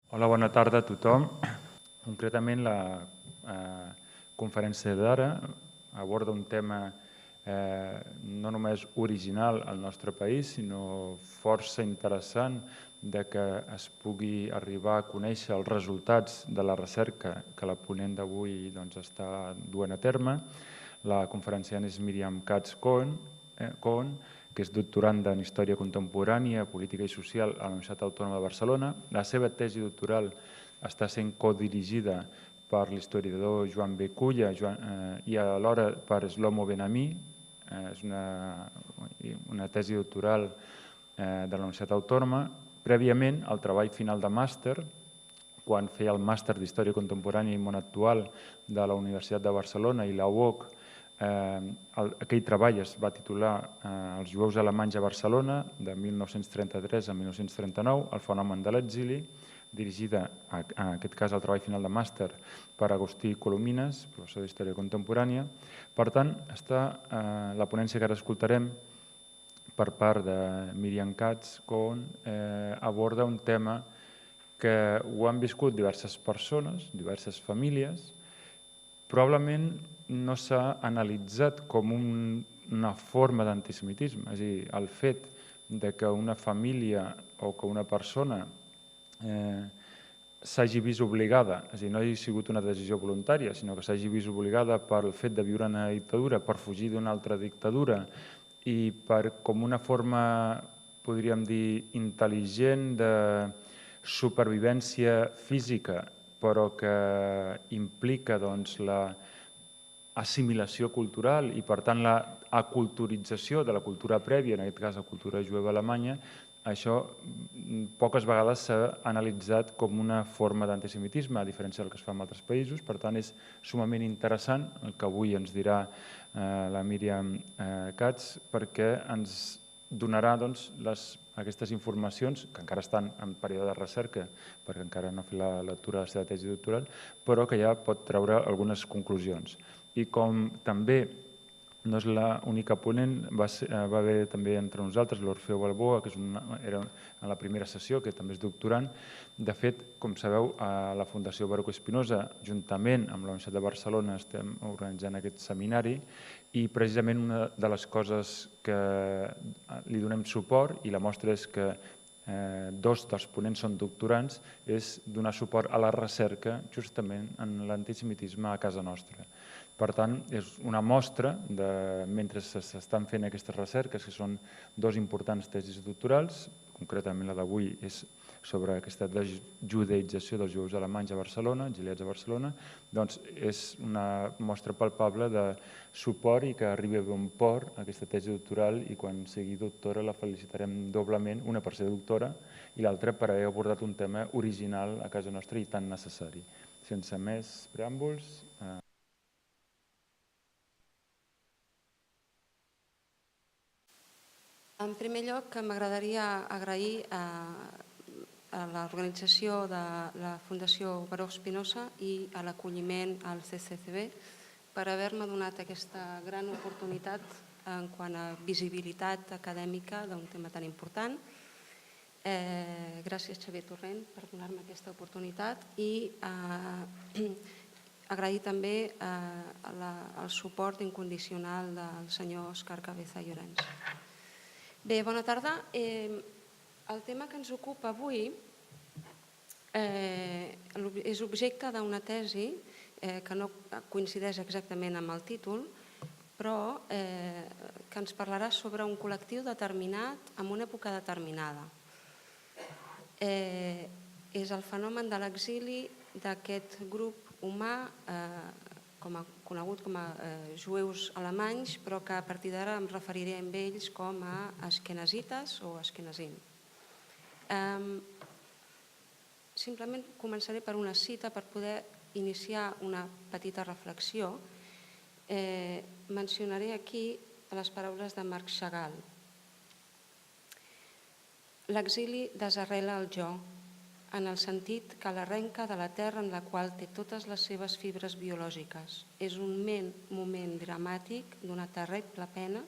Hola, bona tarda a tothom. Concretament, la conferència d'ara aborda un tema no només original al nostre país, sinó força interessant de que es pugui arribar a conèixer els resultats de la recerca que la ponent d'avui està duent a terme. La conferenciant és Míriam Katz-Cohn, que és doctoranda en Història Contemporània, Política i Social a la Universitat Autònoma de Barcelona. La seva tesi doctoral està sent codirigida per l'historiador Joan B. Culla i alhora per Shlomo Ben-Ami. És una tesi doctoral de la Universitat Autònoma. Prèviament, el treball final de màster, quan feia el màster d'Història Contemporània i Món Actual de la Universitat de Barcelona i la UOC, aquell treball es va titular Els jueus alemanys a Barcelona, de 1933 a 1939, el fenomen de l'exili, dirigida, en aquest cas, el treball final de màster per Agustí Colomines, professor d'Història Contemporània. Per tant, la ponència que ara escoltarem per part de Míriam Katz-Cohn aborda un tema que ho han viscut diverses persones, diverses famílies. Probablement no s'ha analitzat com una forma d'antisemitisme, és a dir, el fet que una família o que una persona s'hagi vist obligada, és a dir, no hagi sigut una decisió voluntària, sinó que s'hagi vist obligada pel fet de viure en una dictadura, per fugir d'una altra dictadura i com una forma, podríem dir, intel·ligent de supervivència física, però que implica l'assimilació cultural i, per tant, l'aculturització de la cultura prèvia, en aquest cas la cultura jueva alemanya. Això poques vegades s'ha analitzat com una forma d'antisemitisme, a diferència del que es fa en altres països. Per tant, és sumament interessant el que avui ens dirà la Míriam Katz, perquè ens donarà aquestes informacions, que encara estan en període de recerca, perquè encara no ha fet la lectura de la seva tesi doctoral, però que ja pot treure algunes conclusions. I com també no és l'única ponent, va haver també entre nosaltres l'Orfeo Balboa, que era en la primera sessió, que també és doctorant. De fet, com sabeu, a la Fundació Baruch Spinoza, juntament amb la Universitat de Barcelona, estem organitzant aquest seminari i precisament una de les coses que li donem suport, i la mostra és que dos dels ponents són doctorants, és donar suport a la recerca justament en l'antisemitisme a casa nostra. Per tant, és una mostra de, mentre s'estan fent aquestes recerques, que són dos importants tesis doctorals, concretament la d'avui és sobre aquesta desjudaïtzació dels jueus alemanys a Barcelona, exiliats a Barcelona, doncs és una mostra palpable de suport i que arribi a bon port aquesta tesi doctoral, i quan sigui doctora la felicitarem doblement, una per ser doctora i l'altra per haver abordat un tema original a casa nostra i tan necessari. Sense més preàmbuls... En primer lloc, m'agradaria agrair a l'organització de la Fundació Baruch Spinoza i a l'acolliment al CCCB per haver-me donat aquesta gran oportunitat en quant a visibilitat acadèmica d'un tema tan important. Gràcies, Xavier Torrent, per donar-me aquesta oportunitat i agrair també el suport incondicional del senyor Òscar Cabeza Llorens. Bé, bona tarda. El tema que ens ocupa avui és objecte d'una tesi que no coincideix exactament amb el títol, però que ens parlarà sobre un col·lectiu determinat en una època determinada. És el fenomen de l'exili d'aquest grup humà conegut com a jueus alemanys, però que a partir d'ara em referiré a ells com a askenazites o askenazim. Simplement començaré per una cita per poder iniciar una petita reflexió. Mencionaré aquí les paraules de Marc Chagall. L'exili desarrela el jo, en el sentit que l'arrenca de la terra en la qual té totes les seves fibres biològiques. És un moment dramàtic d'una terrible pena,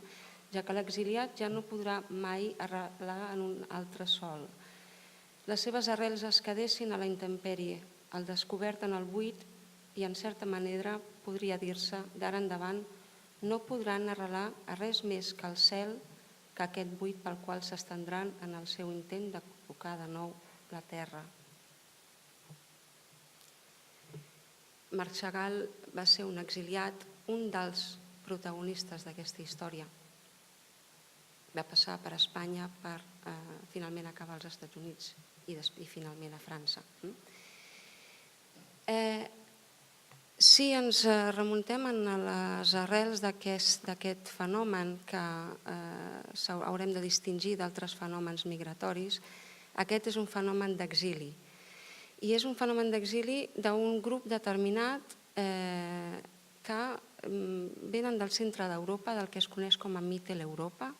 ja que l'exiliat ja no podrà mai arrelar en un altre sòl. les seves arrels es quedessin a la intempèrie, al descobert en el buit i, en certa manera, podria dir-se, d'ara endavant, no podran arrelar a res més que el cel, que aquest buit pel qual s'estendran en el seu intent de col·locar de nou la terra. Marc Chagall va ser un exiliat, un dels protagonistes d'aquesta història. Va passar per Espanya per finalment acabar als Estats Units i finalment a França. Si ens remuntem a les arrels d'aquest fenomen que haurem de distingir d'altres fenòmens migratoris, aquest és un fenomen d'exili. I és un fenomen d'exili d'un grup determinat que venen del centre d'Europa, del que es coneix com a Mitteleuropa,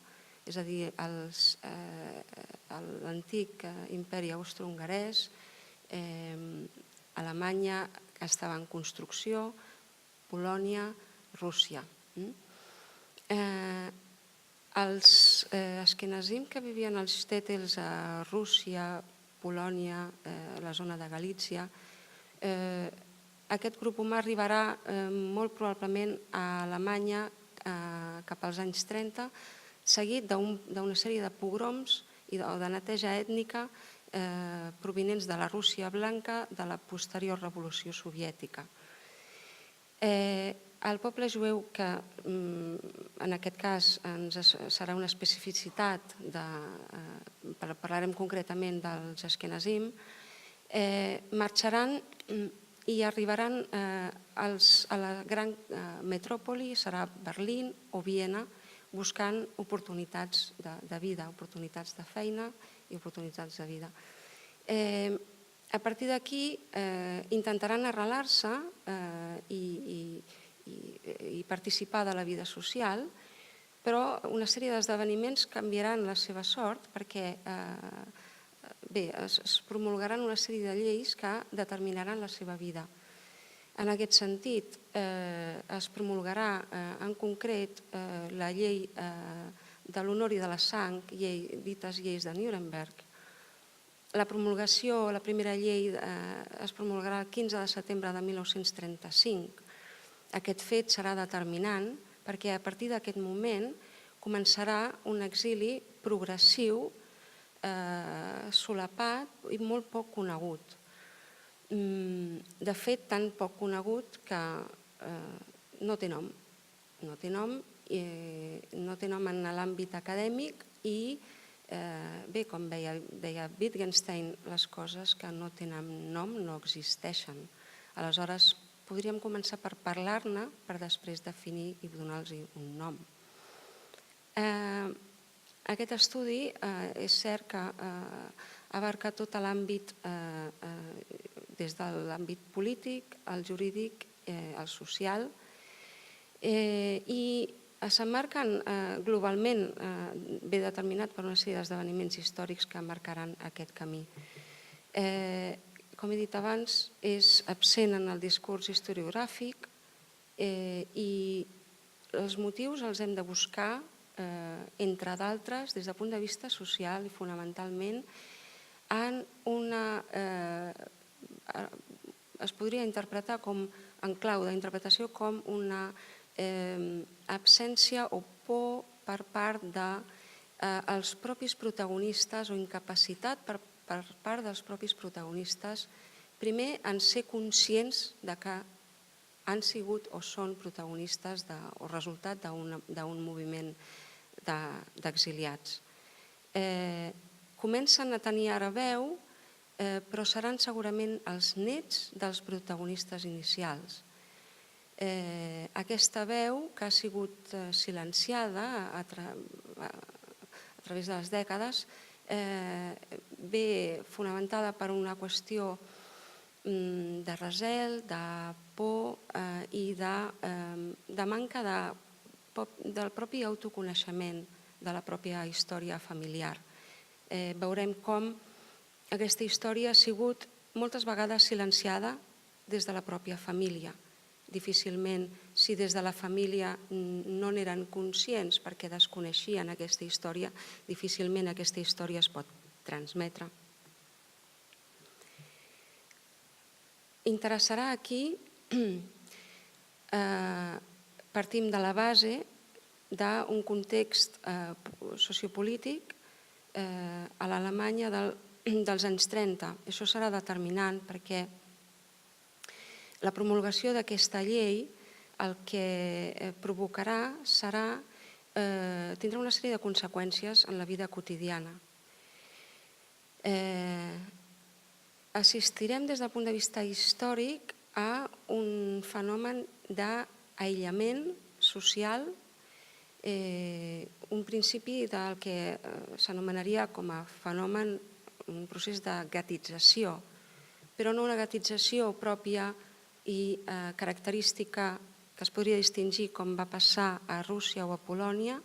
és a dir, l'antic imperi austro-hongarès, Alemanya, que estava en construcció, Polònia, Rússia. Els askenazim que vivien als shtetls a Rússia, Polònia, la zona de Galícia, aquest grup humà arribarà molt probablement a Alemanya cap als anys 30, seguit d'una sèrie de pogroms o de neteja ètnica provinents de la Rússia blanca de la posterior revolució soviètica. El poble jueu, que en aquest cas serà una especificitat, parlarem concretament dels askenazim, marxaran i arribaran a la gran metròpoli, serà Berlín o Viena, buscant oportunitats de vida, oportunitats de feina i oportunitats de vida. A partir d'aquí intentaran arrelar-se i participar de la vida social, però una sèrie d'esdeveniments canviaran la seva sort perquè es promulgaran una sèrie de lleis que determinaran la seva vida. En aquest sentit, es promulgarà en concret la llei de l'honor i de la sang, dites lleis de Nuremberg. La promulgació, la primera llei, es promulgarà el 15 de setembre de 1935. Aquest fet serà determinant perquè a partir d'aquest moment començarà un exili progressiu, solapat i molt poc conegut. De fet, tan poc conegut que no té nom. No té nom en l'àmbit acadèmic i, bé, com deia Wittgenstein, les coses que no tenen nom no existeixen. Aleshores, podríem començar per parlar-ne per després definir i donar-los un nom. Aquest estudi és cert que abarca tot l'àmbit, des de l'àmbit polític, el jurídic, el social, i s'emmarquen globalment, bé determinat per una sèrie d'esdeveniments històrics que marcaran aquest camí. Com he dit abans, és absent en el discurs historiogràfic i els motius els hem de buscar, entre d'altres, des del punt de vista social i fonamentalment en una... es podria interpretar en clau d'interpretació com una absència o por per part dels propis protagonistes o incapacitat per part dels propis protagonistes, primer en ser conscients que han sigut o són protagonistes o resultat d'un moviment d'exiliats. Comencen a tenir ara veu, però seran segurament els nets dels protagonistes inicials. Aquesta veu, que ha sigut silenciada a través de les dècades, ve fonamentada per una qüestió de recel, de por i de manca del propi autoconeixement de la pròpia història familiar. Veurem com aquesta història ha sigut moltes vegades silenciada des de la pròpia família. Difícilment, si des de la família no n'eren conscients perquè desconeixien aquesta història, difícilment aquesta història es pot transmetre. Interessarà aquí, partim de la base d'un context sociopolític a l'Alemanya dels anys 30. Això serà determinant perquè la promulgació d'aquesta llei el que provocarà tindrà una sèrie de conseqüències en la vida quotidiana. Assistirem des del punt de vista històric a un fenomen d'aïllament social, un principi del que s'anomenaria com a fenomen, un procés de gatització, però no una gatització pròpia i característica que es podria distingir com va passar a Rússia o a Polònia,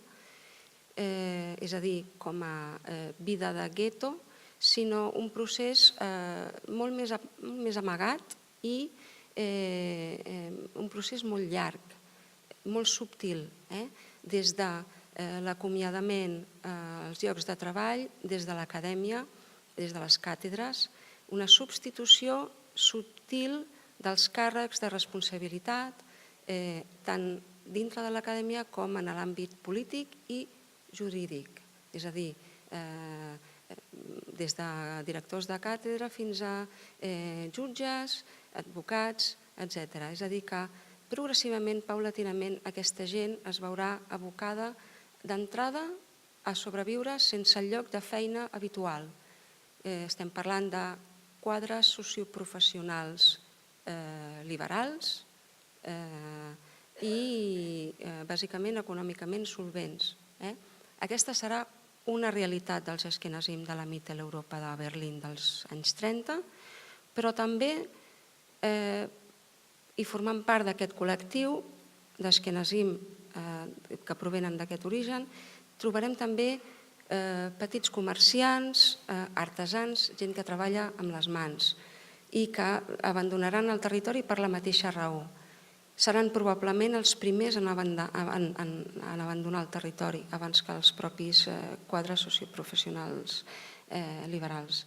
és a dir, com a vida de gueto, sinó un procés molt més amagat i un procés molt llarg, molt subtil, des de l'acomiadament als llocs de treball, des de l'acadèmia, des de les càtedres, una substitució subtil dels càrrecs de responsabilitat, tant dintre de l'acadèmia com en l'àmbit polític i jurídic, és a dir, des de directors de càtedra fins a jutges, advocats, etc. És a dir, que progressivament, paulatinament, aquesta gent es veurà abocada d'entrada a sobreviure sense el lloc de feina habitual. Estem parlant de quadres socioprofessionals liberals i bàsicament econòmicament solvents. Aquesta serà una realitat dels Ashkenazim de la Mitteleuropa de Berlín dels anys 30, però també, i formant part d'aquest col·lectiu d'Ashkenazim que provenen d'aquest origen, trobarem també petits comerciants, artesans, gent que treballa amb les mans i que abandonaran el territori per la mateixa raó. Seran probablement els primers en abandonar el territori abans que els propis quadres socioprofessionals liberals.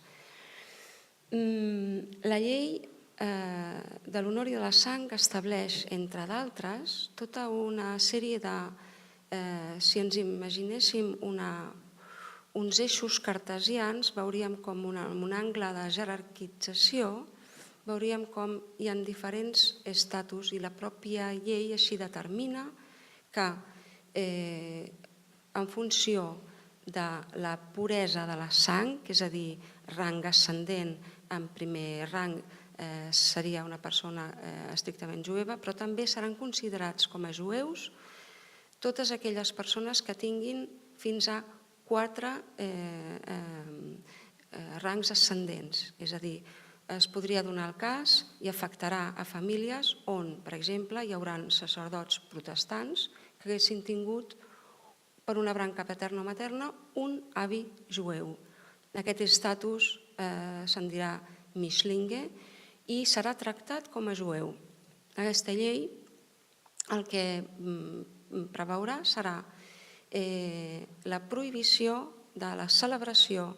La llei de l'honor i de la sang estableix, entre d'altres, tota una sèrie de, si ens imaginéssim uns eixos cartesians, veuríem com un angle de jerarquització, veuríem com hi ha diferents estatus i la pròpia llei així determina que en funció de la puresa de la sang, és a dir, rang ascendent, en primer rang seria una persona estrictament jueva, però també seran considerats com a jueus totes aquelles persones que tinguin fins a 4 rangs ascendents, és a dir, es podria donar el cas i afectarà a famílies on, per exemple, hi haurà sacerdots protestants que haguessin tingut per una branca paterna o materna un avi jueu. Aquest estatus se'n dirà Mischlinge i serà tractat com a jueu. Aquesta llei el que preveurà serà la prohibició de la celebració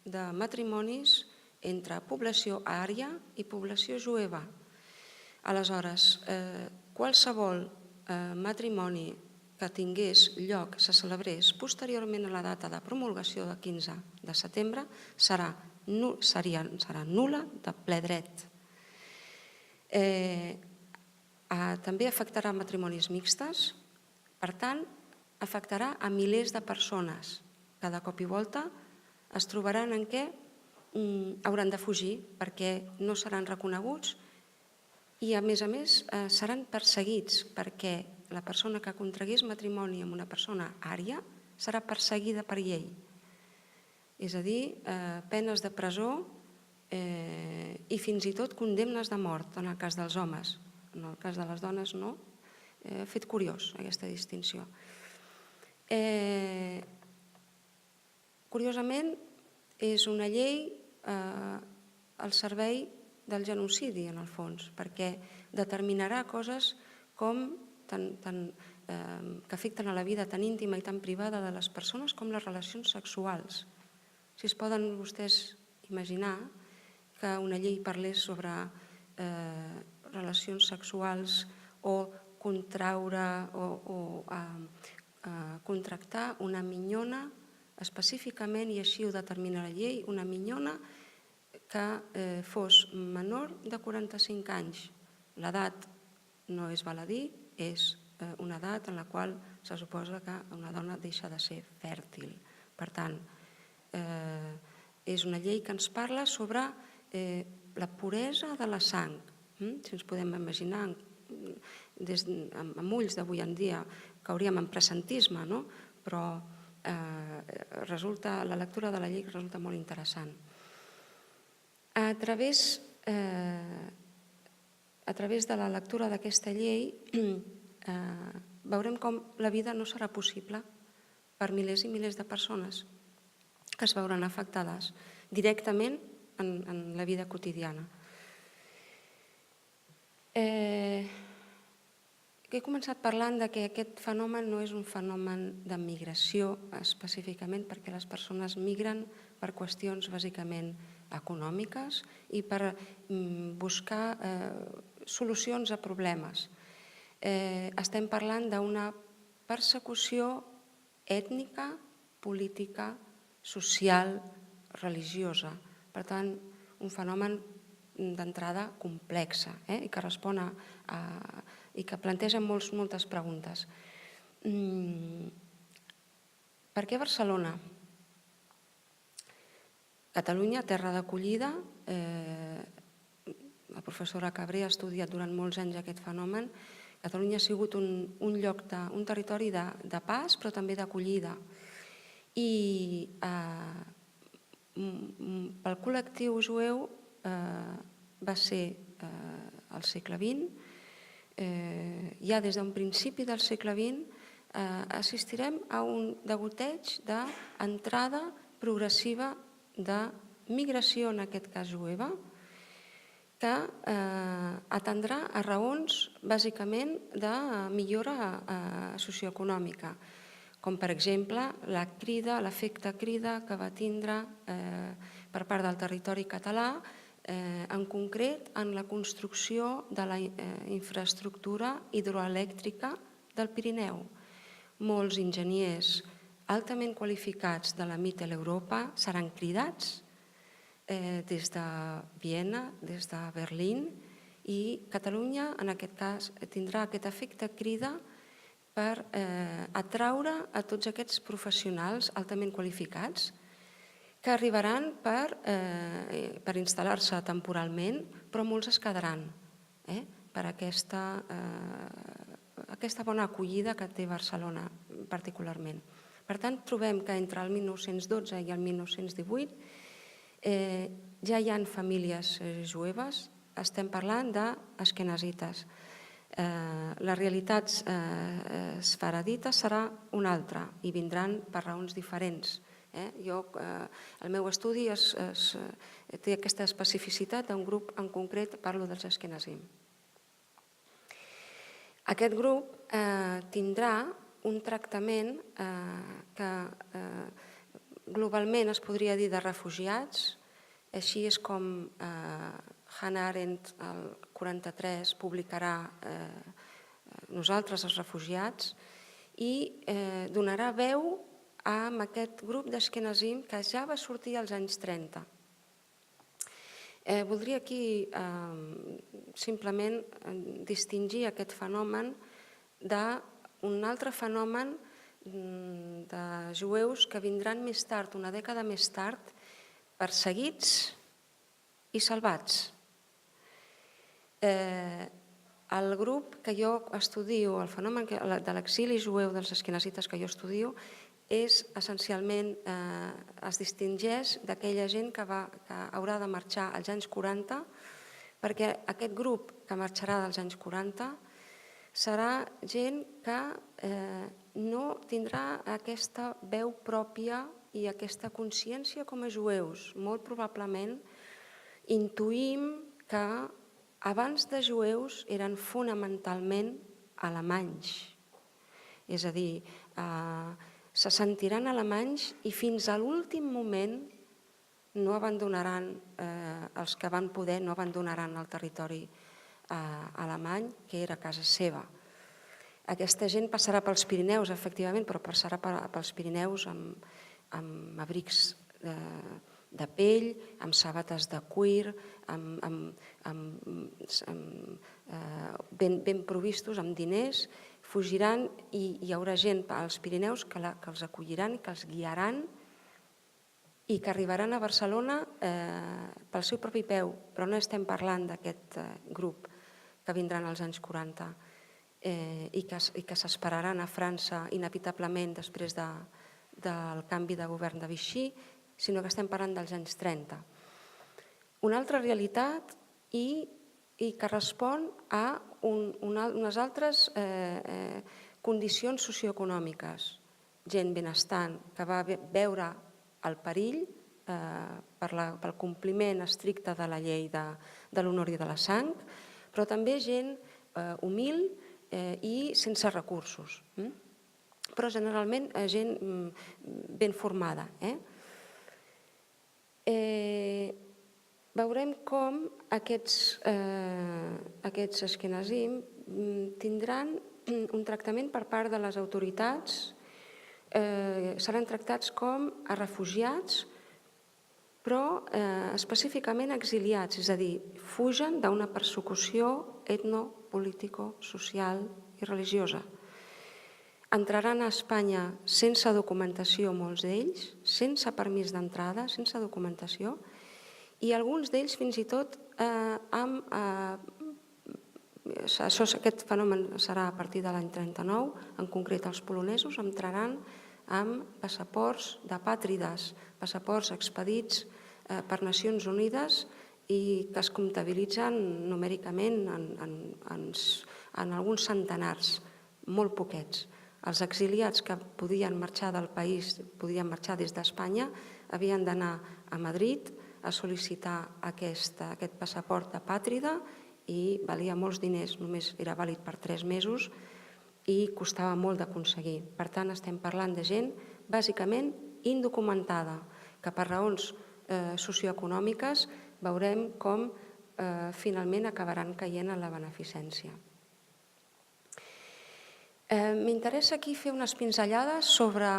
de matrimonis entre població ària i població jueva. Aleshores, qualsevol matrimoni que tingués lloc, se celebrés posteriorment a la data de promulgació del 15 de setembre, serà nul·la de ple dret. També afectarà matrimonis mixtes, per tant, afectarà a milers de persones. Cada cop i volta es trobaran en què hauran de fugir perquè no seran reconeguts i, a més, seran perseguits perquè la persona que contragués matrimoni amb una persona ària serà perseguida per llei. És a dir, penes de presó i fins i tot condemnes de mort en el cas dels homes. En el cas de les dones no. Fet curiós, aquesta distinció. Curiosament, és una llei al servei del genocidi, en el fons, perquè determinarà coses que afecten a la vida tan íntima i tan privada de les persones com les relacions sexuals. Si es poden vostès imaginar que una llei parlés sobre relacions sexuals o contraure o contractar una minyona específicament, i així ho determina la llei, una minyona que fos menor de 45 anys. L'edat no és baladí, és una edat en la qual se suposa que una dona deixa de ser fèrtil. Per tant, és una llei que ens parla sobre la puresa de la sang. Si ens podem imaginar amb ulls d'avui en dia, cauríem en presentisme, però la lectura de la llei resulta molt interessant. A través de la lectura d'aquesta llei veurem com la vida no serà possible per milers i milers de persones que es veuran afectades directament en la vida quotidiana. He començat parlant que aquest fenomen no és un fenomen de migració específicament, perquè les persones migren per qüestions bàsicament econòmiques i per buscar solucions a problemes. Estem parlant d'una persecució ètnica, política, social, religiosa. Per tant, un fenomen d'entrada complexa i que respon i que planteja moltes preguntes. Per què Barcelona? Catalunya, terra d'acollida. La professora Cabré ha estudiat durant molts anys aquest fenomen. Catalunya ha sigut un territori de pas, però també d'acollida. I pel col·lectiu jueu va ser al segle XX. Ja des d'un principi del segle XX assistirem a un degoteig d'entrada progressiva de migració, en aquest cas jueva, que atendrà a raons bàsicament de millora socioeconòmica, com per exemple l'efecte crida que va tindre per part del territori català, en concret en la construcció de la infraestructura hidroelèctrica del Pirineu. Molts enginyers altament qualificats de la Mitteleuropa seran cridats des de Viena, des de Berlín, i Catalunya, en aquest cas, tindrà aquest efecte crida per atraure a tots aquests professionals altament qualificats que arribaran per instal·lar-se temporalment, però molts es quedaran per aquesta bona acollida que té Barcelona particularment. Per tant, trobem que entre el 1912 i el 1918 ja hi ha famílies jueves, estem parlant d'asquenazites. La realitat sfaradites serà una altra i vindran per raons diferents. El meu estudi té aquesta especificitat d'un grup en concret, parlo dels asquenazim. Aquest grup tindrà un tractament que globalment es podria dir de refugiats, així és com Hannah Arendt el 43 publicarà Nosaltres els refugiats i donarà veu a aquest grup d'asquenazim que ja va sortir als anys 30. Voldria aquí simplement distingir aquest fenomen d'un altre fenomen de jueus que vindran més tard, una dècada més tard, perseguits i salvats. El grup que jo estudio, el fenomen de l'exili jueu dels asquenazites que jo estudio, essencialment es distingeix d'aquella gent que haurà de marxar als anys 40, perquè aquest grup que marxarà dels anys 40 serà gent que no tindrà aquesta veu pròpia i aquesta consciència com a jueus. Molt probablement intuïm que abans de jueus eren fonamentalment alemanys. És a dir, se sentiran alemanys i fins a l'últim moment no abandonaran, els que van poder no abandonaran el territori alemany, que era casa seva. Aquesta gent passarà pels Pirineus, efectivament, però passarà pels Pirineus amb abrics de pell, amb sabates de cuir, ben provistos, amb diners, fugiran i hi haurà gent als Pirineus que els acolliran i que els guiaran i que arribaran a Barcelona pel seu propi peu, però no estem parlant d'aquest grup que vindran als anys 40 i que s'esperaran a França inevitablement després del canvi de govern de Vichy, sinó que estem parlant dels anys 30. Una altra realitat i que respon a unes altres condicions socioeconòmiques. Gent benestant que va veure el perill pel compliment estricte de la llei de l'honor i de la sang, però també gent humil i sense recursos, però generalment gent ben formada. Veurem com aquests askenazim tindran un tractament per part de les autoritats, seran tractats com a refugiats, però específicament exiliats, és a dir, fugen d'una persecució etno-político-social i religiosa. Entraran a Espanya sense documentació, molts d'ells, sense permís d'entrada, sense documentació, i alguns d'ells fins i tot aquest fenomen serà a partir de l'any 39, en concret els polonesos entraran amb passaports d'apàtrides, passaports expedits per Nacions Unides i que es comptabilitzen numèricament en alguns centenars, molt poquets. Els exiliats que podien marxar del país, podien marxar des d'Espanya, havien d'anar a Madrid a sol·licitar aquest passaport apàtrida i valia molts diners, només era vàlid per 3 mesos i costava molt d'aconseguir. Per tant, estem parlant de gent bàsicament indocumentada, que per raons socioeconòmiques veurem com finalment acabaran caient en la beneficència. M'interessa aquí fer unes pinzellades sobre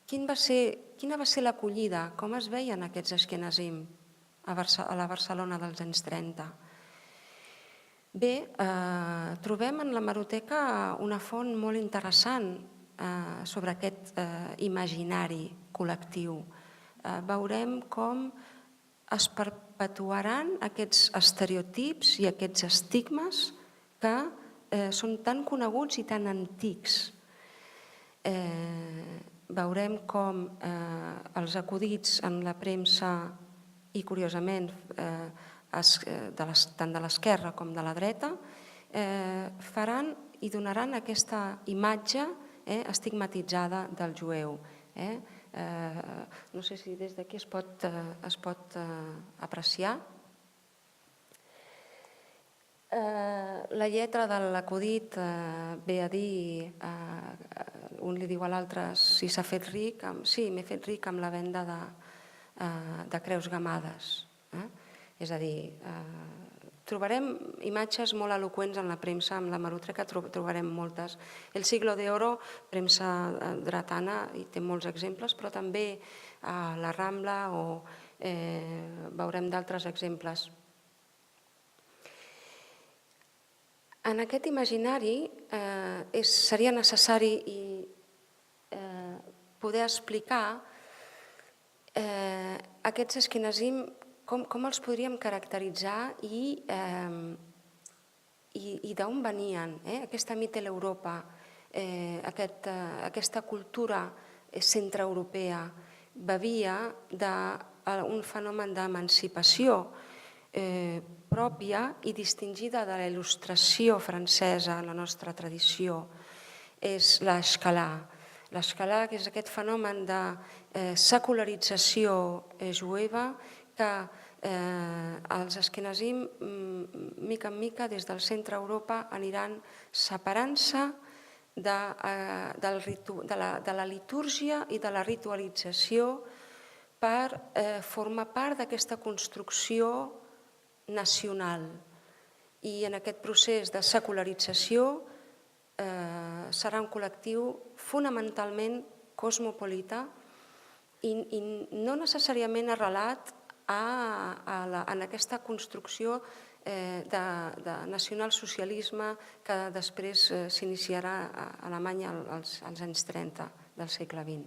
quina va ser l'acollida, com es veien aquests askenazim a la Barcelona dels anys 30. Bé, trobem en l'hemeroteca una font molt interessant sobre aquest imaginari col·lectiu. Veurem com es perpetuaran aquests estereotips i aquests estigmes que són tan coneguts i tan antics. Veurem com els acudits en la premsa i, curiosament, tant de l'esquerra com de la dreta, faran i donaran aquesta imatge estigmatitzada del jueu. No sé si des d'aquí es pot apreciar. La lletra de l'acudit ve a dir, un li diu a l'altre si s'ha fet ric, sí, m'he fet ric amb la venda de creus gamades. És a dir, trobarem imatges molt eloqüents en la premsa, en l'hemeroteca trobarem moltes. El Siglo de Oro, premsa dretana, i té molts exemples, però també a la Rambla veurem d'altres exemples. En aquest imaginari seria necessari poder explicar aquests askenazim, com els podríem caracteritzar i d'on venien. Aquesta Mitteleuropa, aquesta cultura centreeuropea, bevia d'un fenomen d'emancipació pròpia i distingida de la il·lustració francesa, la nostra tradició, és l'escalà. L'escalà, que és aquest fenomen de secularització jueva que els askenazim, mica en mica, des del centre Europa, aniran separant-se de la litúrgia i de la ritualització per formar part d'aquesta construcció nacional. I en aquest procés de secularització serà un col·lectiu fonamentalment cosmopolita i no necessàriament arrelat en aquesta construcció de nacionalsocialisme que després s'iniciarà a Alemanya als anys 30 del segle XX.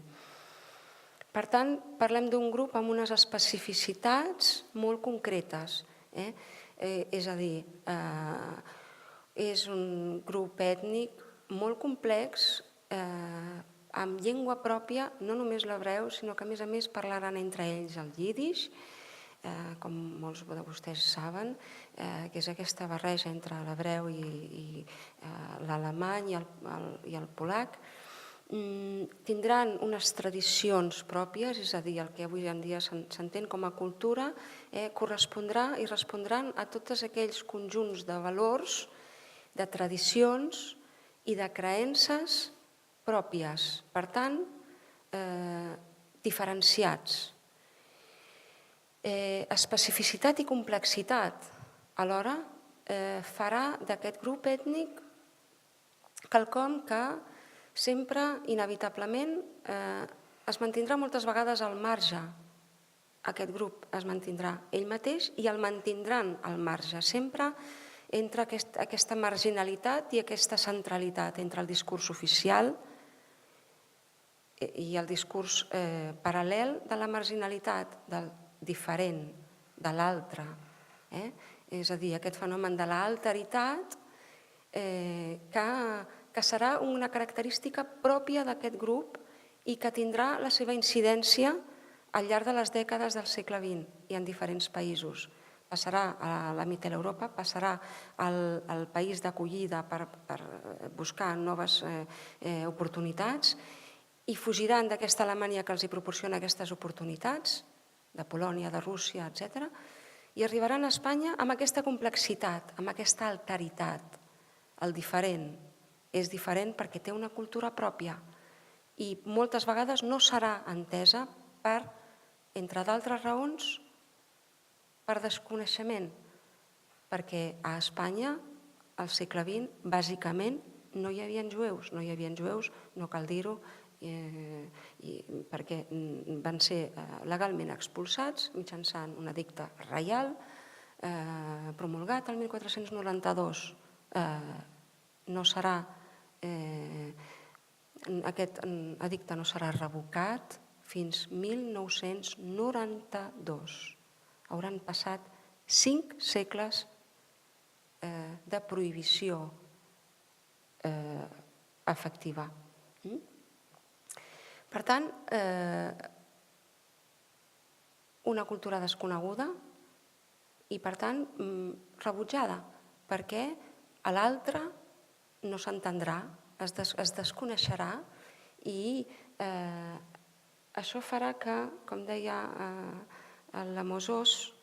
Per tant, parlem d'un grup amb unes especificitats molt concretes. És a dir, és un grup ètnic molt complex, amb llengua pròpia, no només l'hebreu, sinó que a més parlaran entre ells el yiddish, com molts de vostès saben, que és aquesta barreja entre l'hebreu i l'alemany i el polac. Tindran unes tradicions pròpies, és a dir, el que avui en dia s'entén com a cultura, correspondrà i respondran a tots aquells conjunts de valors, de tradicions i de creences pròpies, per tant, diferenciats. Especificitat i complexitat alhora farà d'aquest grup ètnic quelcom que sempre, inevitablement, es mantindrà moltes vegades al marge. Aquest grup es mantindrà ell mateix i el mantindran al marge, sempre entre aquesta marginalitat i aquesta centralitat entre el discurs oficial i el discurs paral·lel de la marginalitat, del diferent, de l'altre. És a dir, aquest fenomen de l'alteritat que serà una característica pròpia d'aquest grup i que tindrà la seva incidència al llarg de les dècades del segle XX i en diferents països. Passarà a la Mitteleuropa, passarà al país d'acollida per buscar noves oportunitats i fugiran d'aquesta Alemanya que els proporciona aquestes oportunitats, de Polònia, de Rússia, etc., i arribaran a Espanya amb aquesta complexitat, amb aquesta alteritat. El diferent és diferent perquè té una cultura pròpia i moltes vegades no serà entesa per, entre d'altres raons, per desconeixement, perquè a Espanya, al segle XX, bàsicament, no hi havia jueus. No hi havia jueus, no cal dir-ho, perquè van ser legalment expulsats mitjançant un edicte reial promulgat el 1492. Aquest edicte no serà revocat fins 1992. Hauran passat 5 segles de prohibició efectiva. Per tant, una cultura desconeguda i, per tant, rebutjada, perquè a l'altre no s'entendrà, es desconeixerà i això farà que, com deia l'Amos Oz,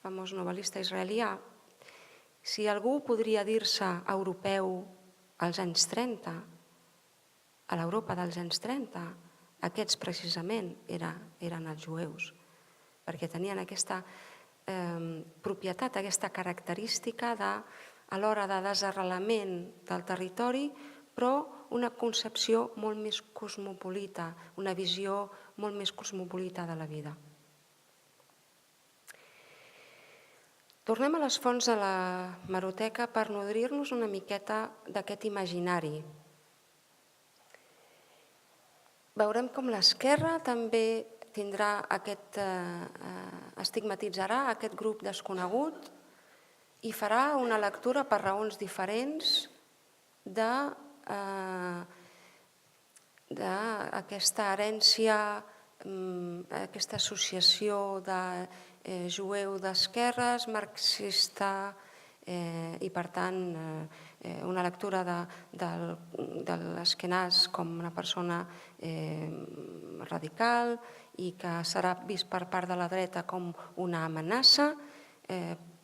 famós novel·lista israelià, si algú podria dir-se europeu als anys 30, a l'Europa dels anys 30, aquests precisament eren els jueus, perquè tenien aquesta propietat, aquesta característica a l'hora de desarrelament del territori, però una concepció molt més cosmopolita, una visió molt més cosmopolita de la vida. Tornem a les fonts de la hemeroteca per nodrir-nos una miqueta d'aquest imaginari. Veurem com l'esquerra també estigmatitzarà aquest grup desconegut i farà una lectura per raons diferents d'aquesta herència, aquesta associació de jueu d'esquerres, marxista i, per tant, una lectura de l'Askenaz com una persona radical i que serà vist per part de la dreta com una amenaça,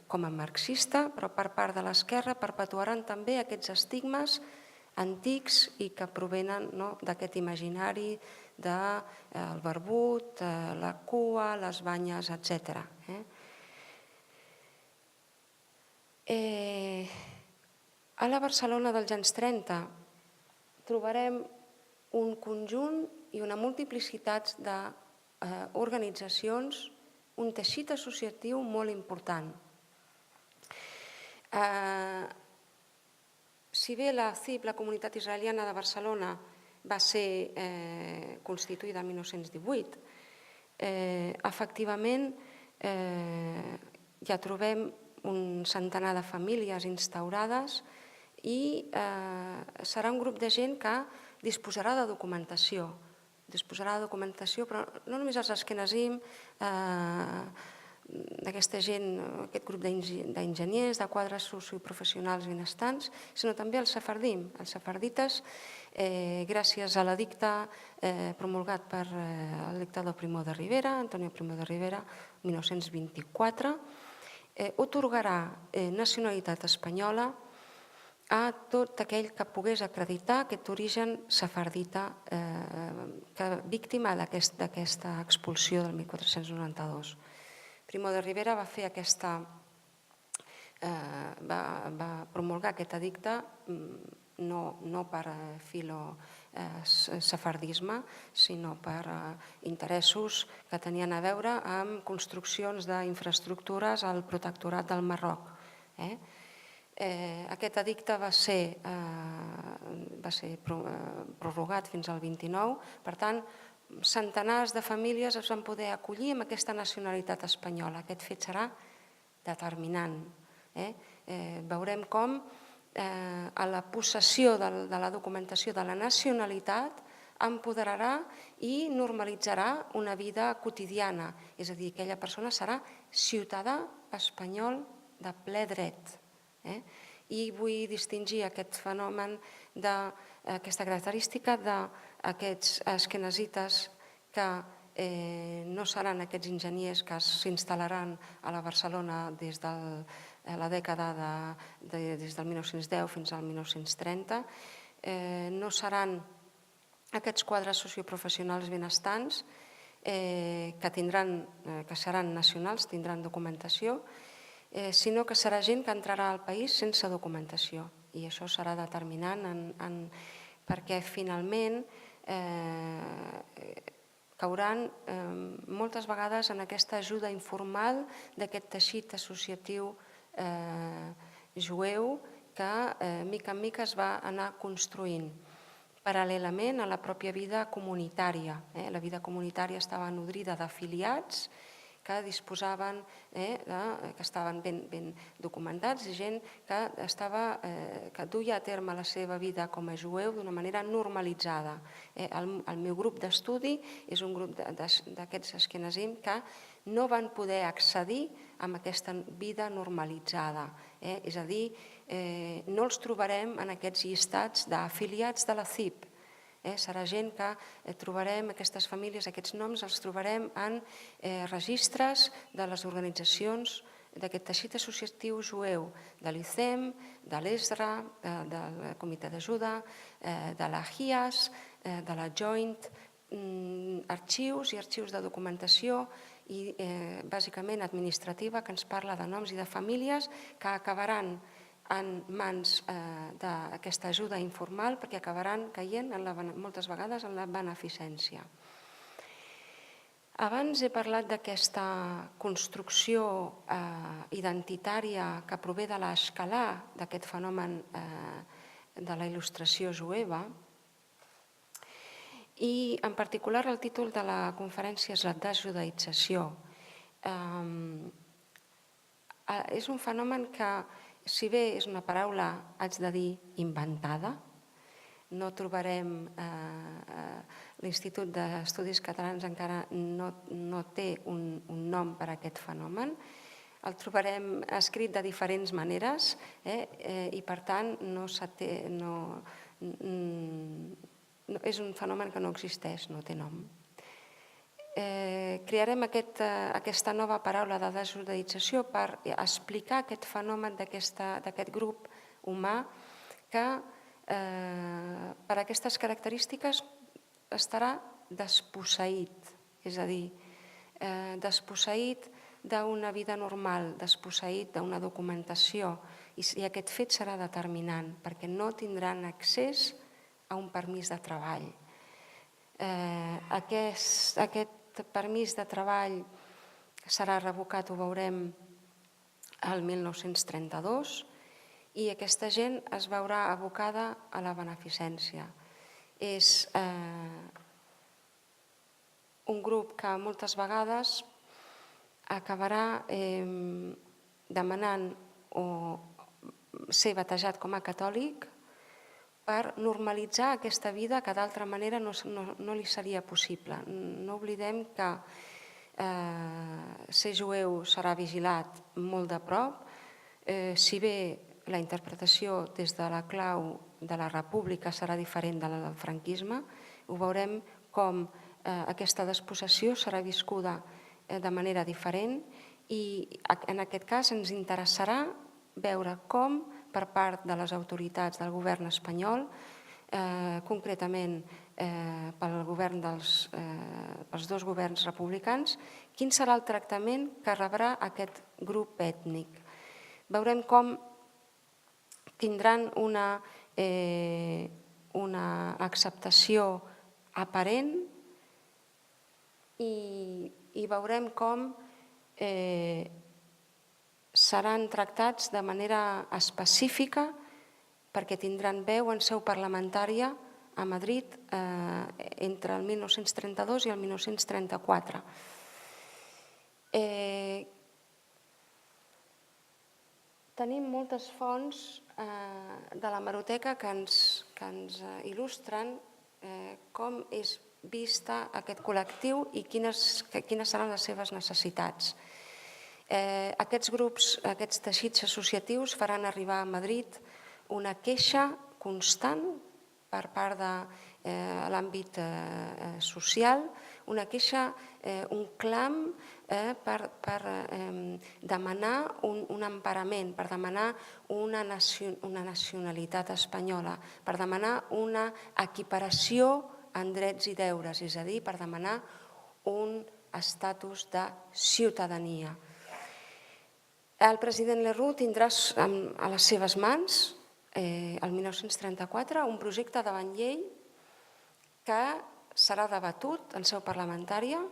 com a marxista, però per part de l'esquerra perpetuaran també aquests estigmes antics i que provenen d'aquest imaginari del barbut, la cua, les banyes, etc. A la Barcelona dels anys 30 trobarem un conjunt i una multiplicitat d'organitzacions, un teixit associatiu molt important. Si bé la CIB, la Comunitat Israeliana de Barcelona, va ser constituïda el 1918, efectivament ja trobem un centenar de famílies instaurades i serà un grup de gent que disposarà de documentació. Disposarà de documentació, però no només els askenazim, d'aquesta gent, aquest grup d'enginyers, de quadres socioprofessionals benestants, sinó també els sefardim. Els sefardites, gràcies a l'edicte promulgat per el dictador Primo de Rivera, Antonio Primo de Rivera, 1924, atorgarà nacionalitat espanyola a tot aquell que pogués acreditar aquest origen sefardita víctima d'aquesta expulsió del 1492. Primo de Rivera va promulgar aquest edicte no per filosefardisme, sinó per interessos que tenien a veure amb construccions d'infraestructures al protectorat del Marroc. Aquest edicte va ser prorrogat fins al 29, per tant, centenars de famílies es van poder acollir amb aquesta nacionalitat espanyola. Aquest fet serà determinant. Veurem com a la possessió de la documentació de la nacionalitat empoderarà i normalitzarà una vida quotidiana, és a dir, aquella persona serà ciutadà espanyol de ple dret. I vull distingir aquest fenomen, aquesta característica d'aquests askenazites que no seran aquests enginyers que s'instal·laran a la Barcelona des de la dècada des del 1910 fins al 1930, no seran aquests quadres socioprofessionals benestants que seran nacionals, tindran documentació, sinó que serà gent que entrarà al país sense documentació. I això serà determinant perquè finalment cauran moltes vegades en aquesta ajuda informal d'aquest teixit associatiu jueu que mica en mica es va anar construint paral·lelament a la pròpia vida comunitària. La vida comunitària estava nodrida d'afiliats que disposaven, que estaven ben documentats, gent que duia a terme la seva vida com a jueu d'una manera normalitzada. El meu grup d'estudi és un grup d'aquests askenazim que no van poder accedir a aquesta vida normalitzada. És a dir, no els trobarem en aquests llistats d'afiliats de la CIB. Serà gent que trobarem, aquestes famílies, aquests noms els trobarem en registres de les organitzacions d'aquest teixit associatiu jueu, de l'ICEM, de l'ESRA, del Comitè d'Ajuda, de la HIAS, de la Joint, arxius i arxius de documentació i bàsicament administrativa que ens parla de noms i de famílies que acabaran en mans d'aquesta ajuda informal perquè acabaran caient moltes vegades en la beneficència. Abans he parlat d'aquesta construcció identitària que prové de l'escalà d'aquest fenomen de la il·lustració jueva i en particular el títol de la conferència és la desjudaïtzació. És un fenomen que, si bé és una paraula, haig de dir, inventada, no trobarem, l'Institut d'Estudis Catalans encara no té un nom per a aquest fenomen, el trobarem escrit de diferents maneres i per tant és un fenomen que no existeix, no té nom. Crearem aquesta nova paraula de desjudaïtzació per explicar aquest fenomen d'aquest grup humà que per aquestes característiques estarà desposseït, és a dir, desposseït d'una vida normal, desposseït d'una documentació, i aquest fet serà determinant, perquè no tindran accés a un permís de treball. Aquest permís de treball serà revocat, ho veurem, el 1932, i aquesta gent es veurà abocada a la beneficència. És un grup que moltes vegades acabarà demanant o ser batejat com a catòlic per normalitzar aquesta vida que d'altra manera no li seria possible. No oblidem que ser jueu serà vigilat molt de prop, si bé la interpretació des de la clau de la república serà diferent de la del franquisme, ho veurem com aquesta despossessió serà viscuda de manera diferent i en aquest cas ens interessarà veure com per part de les autoritats del govern espanyol, concretament pels dos governs republicans, quin serà el tractament que rebrà aquest grup ètnic. Veurem com tindran una acceptació aparent i veurem com seran tractats de manera específica perquè tindran veu en seu parlamentària a Madrid entre el 1932 i el 1934. Tenim moltes fonts de l'hemeroteca que ens il·lustren com és vista aquest col·lectiu i quines seran les seves necessitats. Aquests grups, aquests teixits associatius faran arribar a Madrid una queixa constant per part de l'àmbit social, una queixa, un clam per demanar un emparament, per demanar una nacionalitat espanyola, per demanar una equiparació en drets i deures, és a dir, per demanar un estatus de ciutadania. El president Lerroux tindrà a les seves mans, el 1934, un projecte de llei que serà debatut en seu parlamentària.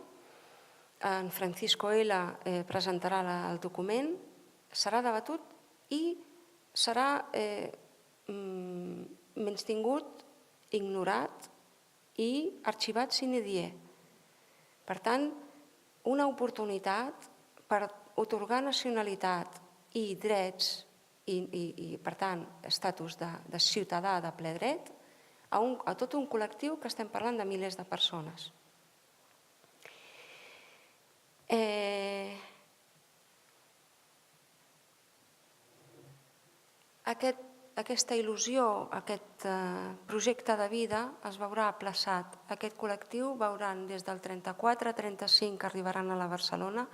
En Francisco Ela presentarà el document, serà debatut i serà menystingut, ignorat i arxivat sine die. Per tant, una oportunitat per atorgar nacionalitat i drets i, per tant, estatus de ciutadà de ple dret a tot un col·lectiu que estem parlant de milers de persones. Aquesta il·lusió, aquest projecte de vida es veurà aplaçat. Aquest col·lectiu veuran des del 34-35 que arribaran a la Barcelona,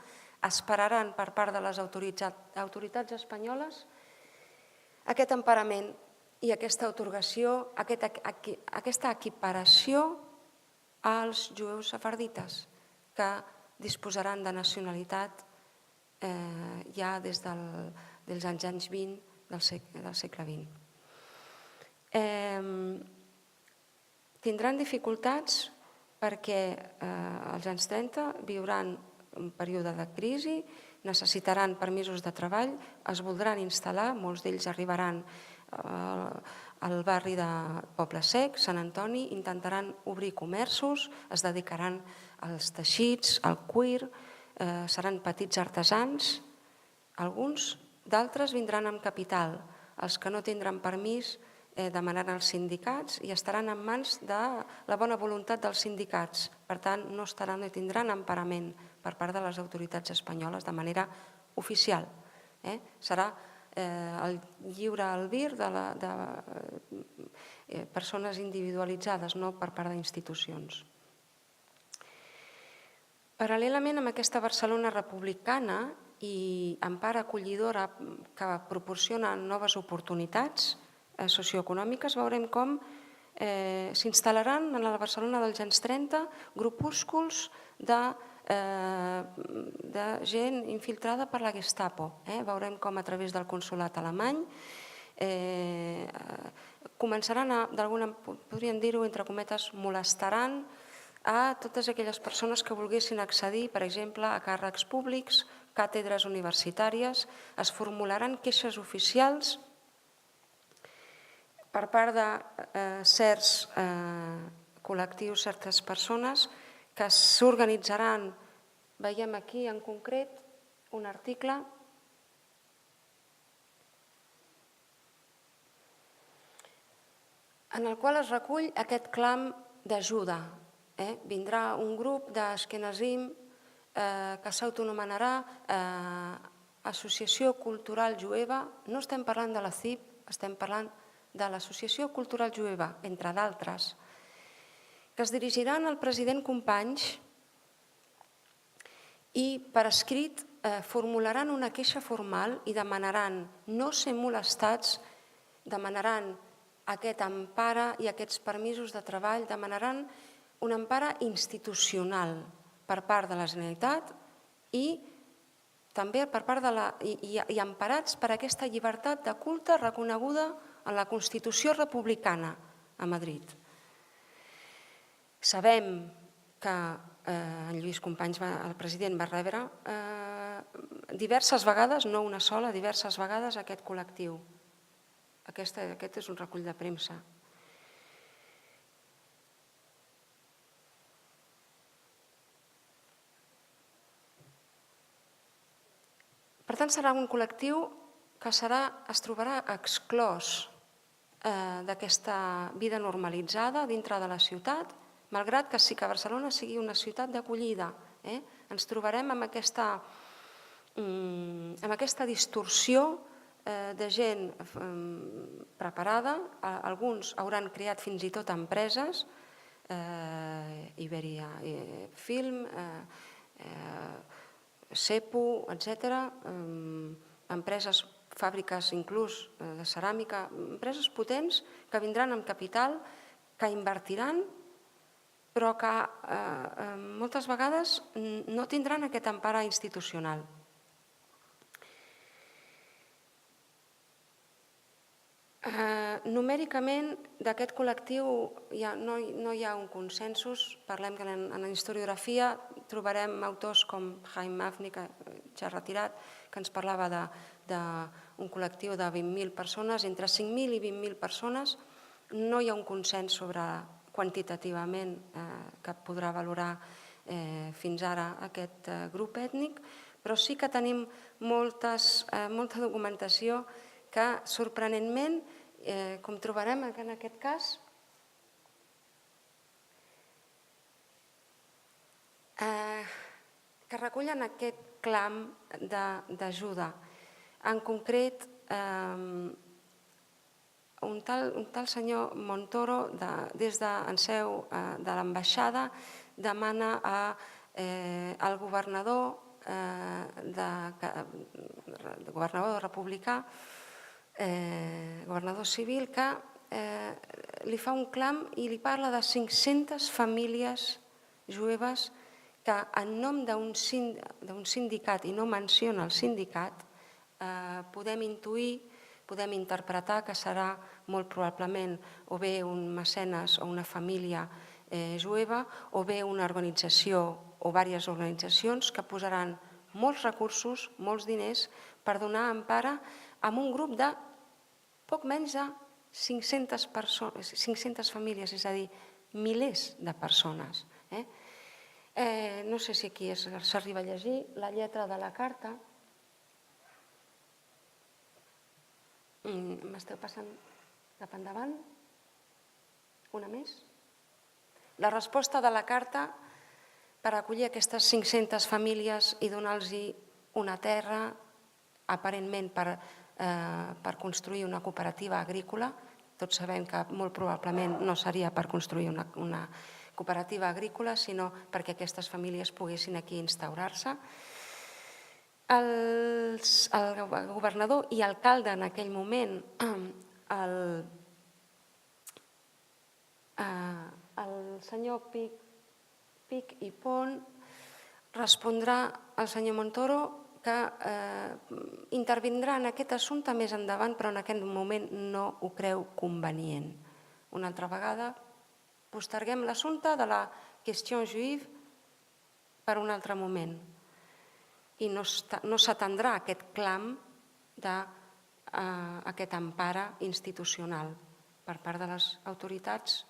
esperaran per part de les autoritats espanyoles aquest emparament i aquesta atorgació, aquesta equiparació als jueus sefardites que disposaran de nacionalitat ja des dels anys 20 del segle XX. Tindran dificultats perquè als anys 30 viuran un període de crisi, necessitaran permisos de treball, es voldran instal·lar, molts d'ells arribaran al barri de Poble Sec, Sant Antoni, intentaran obrir comerços, es dedicaran als teixits, al cuir, seran petits artesans. Alguns d'altres vindran amb capital. Els que no tindran permís demanaran als sindicats i estaran en mans de la bona voluntat dels sindicats. Per tant, no tindran emparament per part de les autoritats espanyoles de manera oficial. Serà el lliure albir de persones individualitzades, no per part d'institucions. Paral·lelament amb aquesta Barcelona republicana i empara acollidora que proporciona noves oportunitats socioeconòmiques, veurem com s'instal·laran a la Barcelona dels anys 30 grupúsculs de gent infiltrada per la Gestapo. Veurem com a través del consolat alemany començaran a, podríem dir-ho entre cometes, molestaran a totes aquelles persones que volguessin accedir, per exemple, a càrrecs públics, càtedres universitàries. Es formularan queixes oficials per part de certs col·lectius, certes persones, que s'organitzaran. Veiem aquí en concret un article en el qual es recull aquest clam d'ajuda. Vindrà un grup d'Ashkenazim que s'autoanomenarà Associació Cultural Jueva. No estem parlant de la CIP, estem parlant de l'Associació Cultural Jueva, entre d'altres, que es dirigiran al president Companys i per escrit formularan una queixa formal i demanaran no ser molestats, demanaran aquest empara i aquests permisos de treball, demanaran una empara institucional per part de la Generalitat i també per part de i emparats per aquesta llibertat de culte reconeguda en la Constitució republicana a Madrid. Sabem que en Lluís Companys, el president, va rebre diverses vegades, no una sola, diverses vegades aquest col·lectiu. Aquest és un recull de premsa. Per tant, serà un col·lectiu que es trobarà exclòs d'aquesta vida normalitzada dintre de la ciutat, malgrat que sí que Barcelona sigui una ciutat d'acollida. Ens trobarem amb aquesta distorsió de gent preparada. Alguns hauran creat fins i tot empreses, Iberia Film, Cepu, etc., empreses, fàbriques inclús de ceràmica, empreses potents que vindran amb capital, que invertiran, però que moltes vegades no tindran aquest empara institucional. Numèricament, d'aquest col·lectiu no hi ha un consensus. Parlem que en la historiografia trobarem autors com Chaim Mafni, que ja ha retirat, que ens parlava d'un col·lectiu de 20.000 persones. Entre 5.000 i 20.000 persones. No hi ha un consens sobre quantitativament que podrà valorar fins ara aquest grup ètnic, però sí que tenim molta documentació que, sorprenentment, com trobarem en aquest cas, que recullen aquest clam d'ajuda. En concret, un tal senyor Montoro, des d'en seu de l'ambaixada, demana al governador republicà, governador civil, que li fa un clam i li parla de 500 famílies jueves que en nom d'un sindicat, i no menciona el sindicat, podem intuir, podem interpretar que serà molt probablement o bé un mecenes o una família jueva o bé una organització o diverses organitzacions que posaran molts recursos, molts diners per donar empara a un grup de poc menys de 500 famílies, és a dir, milers de persones. No sé si aquí s'arriba a llegir la lletra de la carta. M'esteu passant cap endavant? Una més? La resposta de la carta per acollir aquestes 500 famílies i donar-los una terra, aparentment per construir una cooperativa agrícola. Tots sabem que molt probablement no seria per construir una cooperativa agrícola, sinó perquè aquestes famílies poguessin aquí instaurar-se. El governador i alcalde en aquell moment, El senyor Pic i Pont respondrà al senyor Montoro que intervindrà en aquest assumpte més endavant, però en aquest moment no ho creu convenient. Una altra vegada posterguem l'assumpte de la qüestió juive per un altre moment i no s'atendrà aquest clam d'aquest empara institucional per part de les autoritats,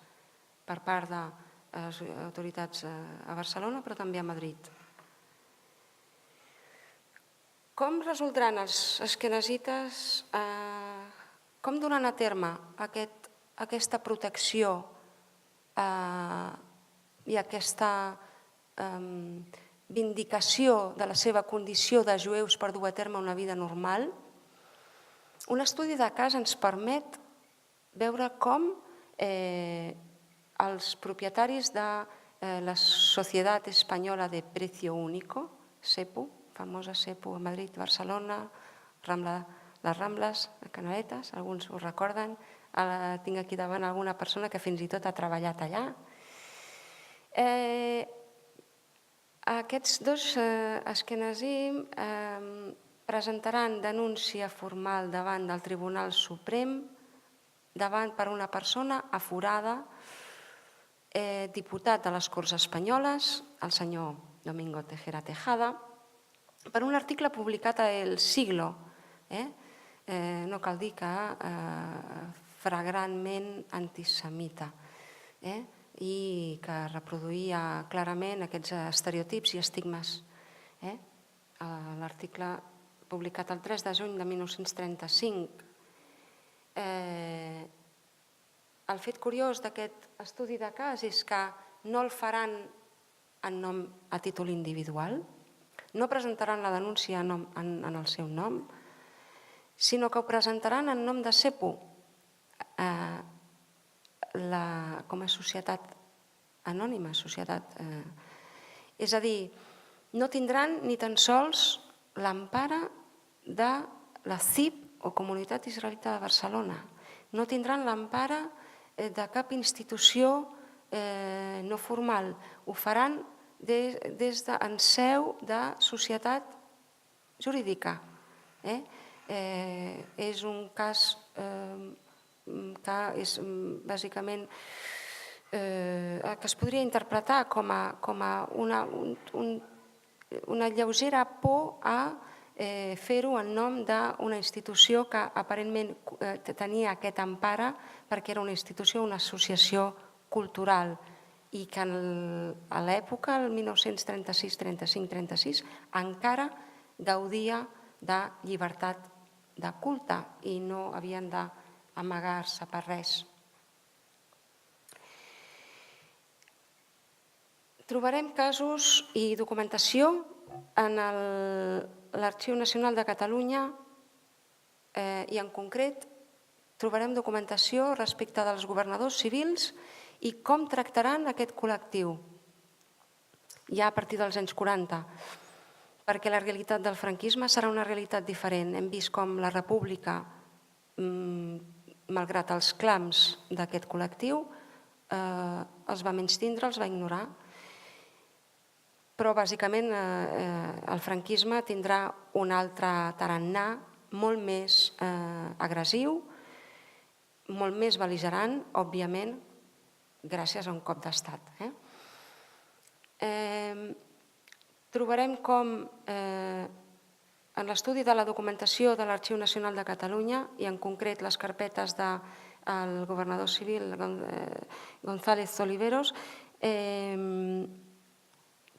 per part de les autoritats a Barcelona, però també a Madrid. Com resoldran els asquenazites, com duran a terme aquesta protecció i aquesta vindicació de la seva condició de jueus per dur a terme una vida normal? Un estudi de cas ens permet veure com els propietaris de la Societat Espanyola de Precio Único, SEPU, famosa SEPU a Madrid, Barcelona, les Rambles, a Canaletes, alguns ho recorden, tinc aquí davant alguna persona que fins i tot ha treballat allà. Aquests dos asquenazim presentaran denúncia formal davant del Tribunal Suprem per una persona aforada, diputat de les Corts Espanyoles, el senyor Domingo Tejera Tejada, per un article publicat a El Siglo, no cal dir que flagrantment antisemita, i que reproduïa clarament aquests estereotips i estigmes. L'article publicat el 3 de juny de 1935. El fet curiós d'aquest estudi de cas és que no el faran a títol individual, no presentaran la denúncia en el seu nom, sinó que ho presentaran en nom de SEPU, com a societat anònima, és a dir, no tindran ni tan sols l'empara de la CIP o Comunitat Israelita de Barcelona, no tindran l'empara de cap institució no formal, ho faran en seu de societat jurídica. És un cas que és bàsicament que es podria interpretar com a una lleugera por a fer-ho en nom d'una institució que aparentment tenia aquest empara perquè era una institució, una associació cultural i que a l'època, el 1936, 35, 36, encara gaudia de llibertat de culte i no havien d'amagar-se per res. Trobarem casos i documentació en l'Arxiu Nacional de Catalunya i en concret trobarem documentació respecte dels governadors civils i com tractaran aquest col·lectiu ja a partir dels anys 40, perquè la realitat del franquisme serà una realitat diferent. Hem vist com la República, malgrat els clams d'aquest col·lectiu, els va menystindre, els va ignorar, però bàsicament el franquisme tindrà un altre tarannà molt més agressiu, molt més bel·ligerant, òbviament, gràcies a un cop d'estat. Trobarem com en l'estudi de la documentació de l'Arxiu Nacional de Catalunya i en concret les carpetes del governador civil González Oliveros,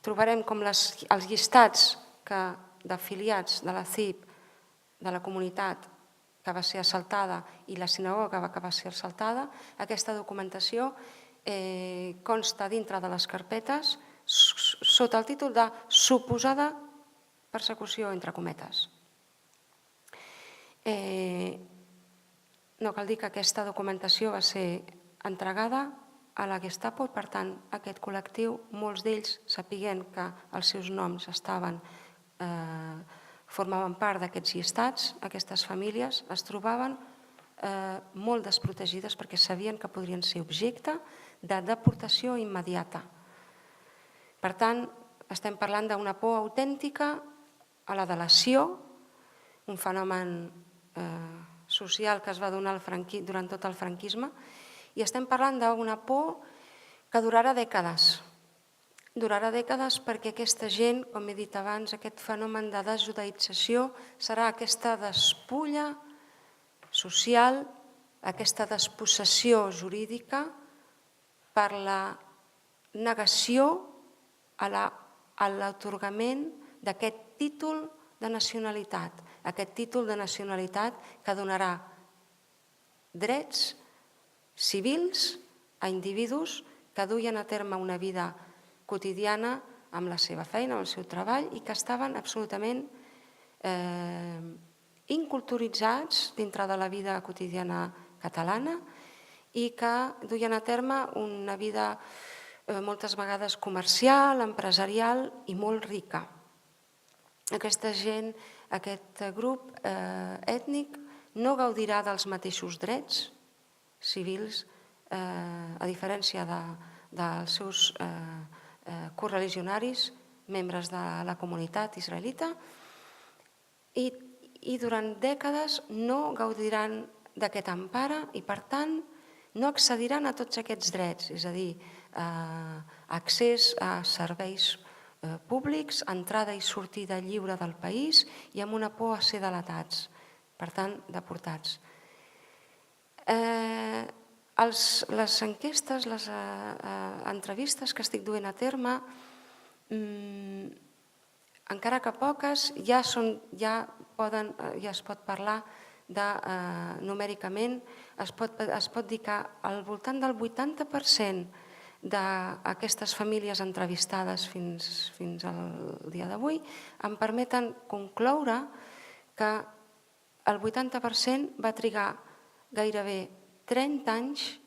trobarem com els llistats d'afiliats de la CIP, de la comunitat que va ser assaltada i la sinagoga que va ser assaltada. Aquesta documentació consta dintre de les carpetes sota el títol de suposada persecució entre cometes. No cal dir que aquesta documentació va ser entregada a la Gestapo i, per tant, aquest col·lectiu, molts d'ells, sapiguent que els seus noms formaven part d'aquests llistats, aquestes famílies es trobaven molt desprotegides perquè sabien que podrien ser objecte de deportació immediata. Per tant, estem parlant d'una por autèntica a la delació, un fenomen social que es va donar durant tot el franquisme, i estem parlant d'una por que durarà dècades. Durarà dècades perquè aquesta gent, com he dit abans, aquest fenomen de desjudaïtzació serà aquesta despulla social, aquesta despossessió jurídica per la negació a l'atorgament d'aquest títol de nacionalitat, aquest títol de nacionalitat que donarà drets civils a individus que duien a terme una vida quotidiana amb la seva feina, amb el seu treball, i que estaven absolutament inculturitzats dintre de la vida quotidiana catalana i que duien a terme una vida moltes vegades comercial, empresarial i molt rica. Aquesta gent, aquest grup ètnic, no gaudirà dels mateixos drets civils, a diferència dels seus correligionaris, membres de la comunitat israelita, i durant dècades no gaudiran d'aquest empara i, per tant, no accediran a tots aquests drets, és a dir, accés a serveis públics, entrada i sortida lliure del país i amb una por a ser delatats, per tant, deportats. Les enquestes, les entrevistes que estic duent a terme, encara que poques, ja es pot parlar numèricament, es pot dir que al voltant del 80% d'aquestes famílies entrevistades fins al dia d'avui em permeten concloure que el 80% va trigar gairebé 30 anys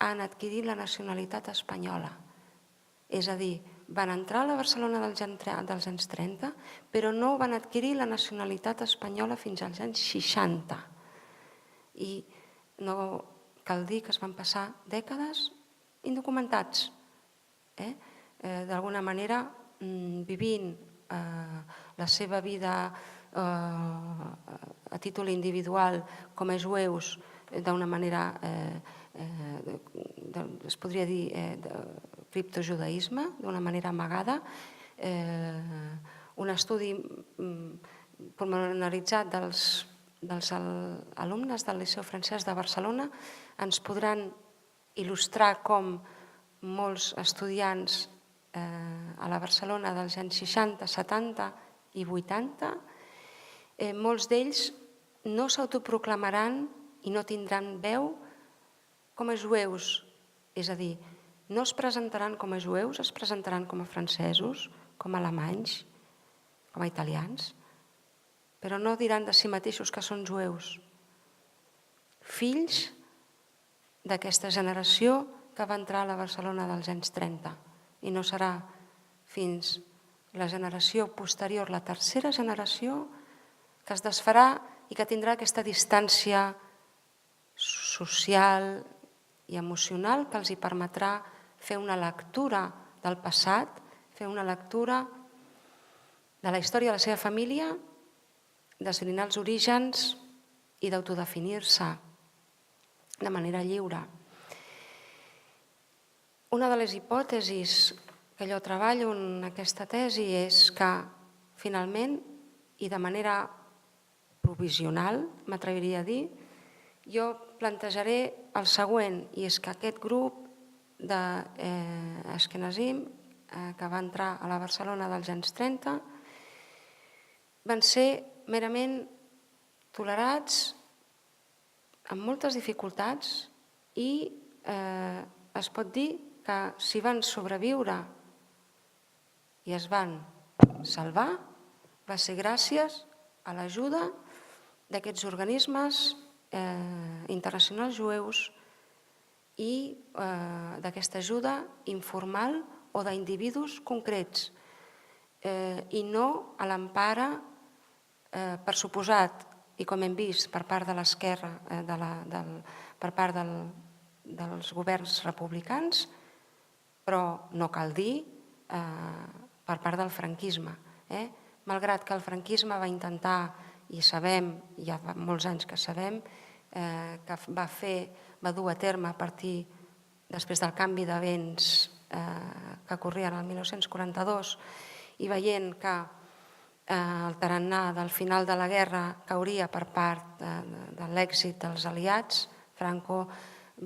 en adquirir la nacionalitat espanyola. És a dir, van entrar a la Barcelona dels anys 30, però no van adquirir la nacionalitat espanyola fins als anys 60. I no cal dir que es van passar dècades indocumentats, d'alguna manera vivint la seva vida a títol individual com a jueus d'una manera, es podria dir, criptojudaïsme, d'una manera amagada. Un estudi pormenoritzat dels alumnes del Liceu Francès de Barcelona ens podran il·lustrar com molts estudiants a la Barcelona dels anys 60, 70 i 80, molts d'ells no s'autoproclamaran i no tindran veu com a jueus, és a dir, no es presentaran com a jueus, es presentaran com a francesos, com a alemanys, com a italians, però no diran de si mateixos que són jueus. Fills d'aquesta generació que va entrar a la Barcelona dels anys 30 i no serà fins la generació posterior, la tercera generació, que es desfarà i que tindrà aquesta distància social i emocional que els hi permetrà fer una lectura del passat, fer una lectura de la història de la seva família, d'esbrinar els orígens i d'autodefinir-se de manera lliure. Una de les hipòtesis que jo treballo en aquesta tesi és que, finalment, i de manera provisional, m'atreviria a dir, jo plantejaré el següent, i és que aquest grup d'Ashkenazim que va entrar a la Barcelona dels anys 30 van ser merament tolerats amb moltes dificultats i es pot dir que si van sobreviure i es van salvar va ser gràcies a l'ajuda d'aquests organismes internacionals jueus i d'aquesta ajuda informal o d'individus concrets i no a l'empara, per suposat, i com hem vist per part de l'esquerra, per part dels governs republicans, però no cal dir per part del franquisme. Malgrat que el franquisme va intentar, i sabem, ja fa molts anys que sabem, que va dur a terme a partir, després del canvi de vents que corrien el 1942, i veient que el tarannà del final de la guerra cauria per part de l'èxit dels aliats, Franco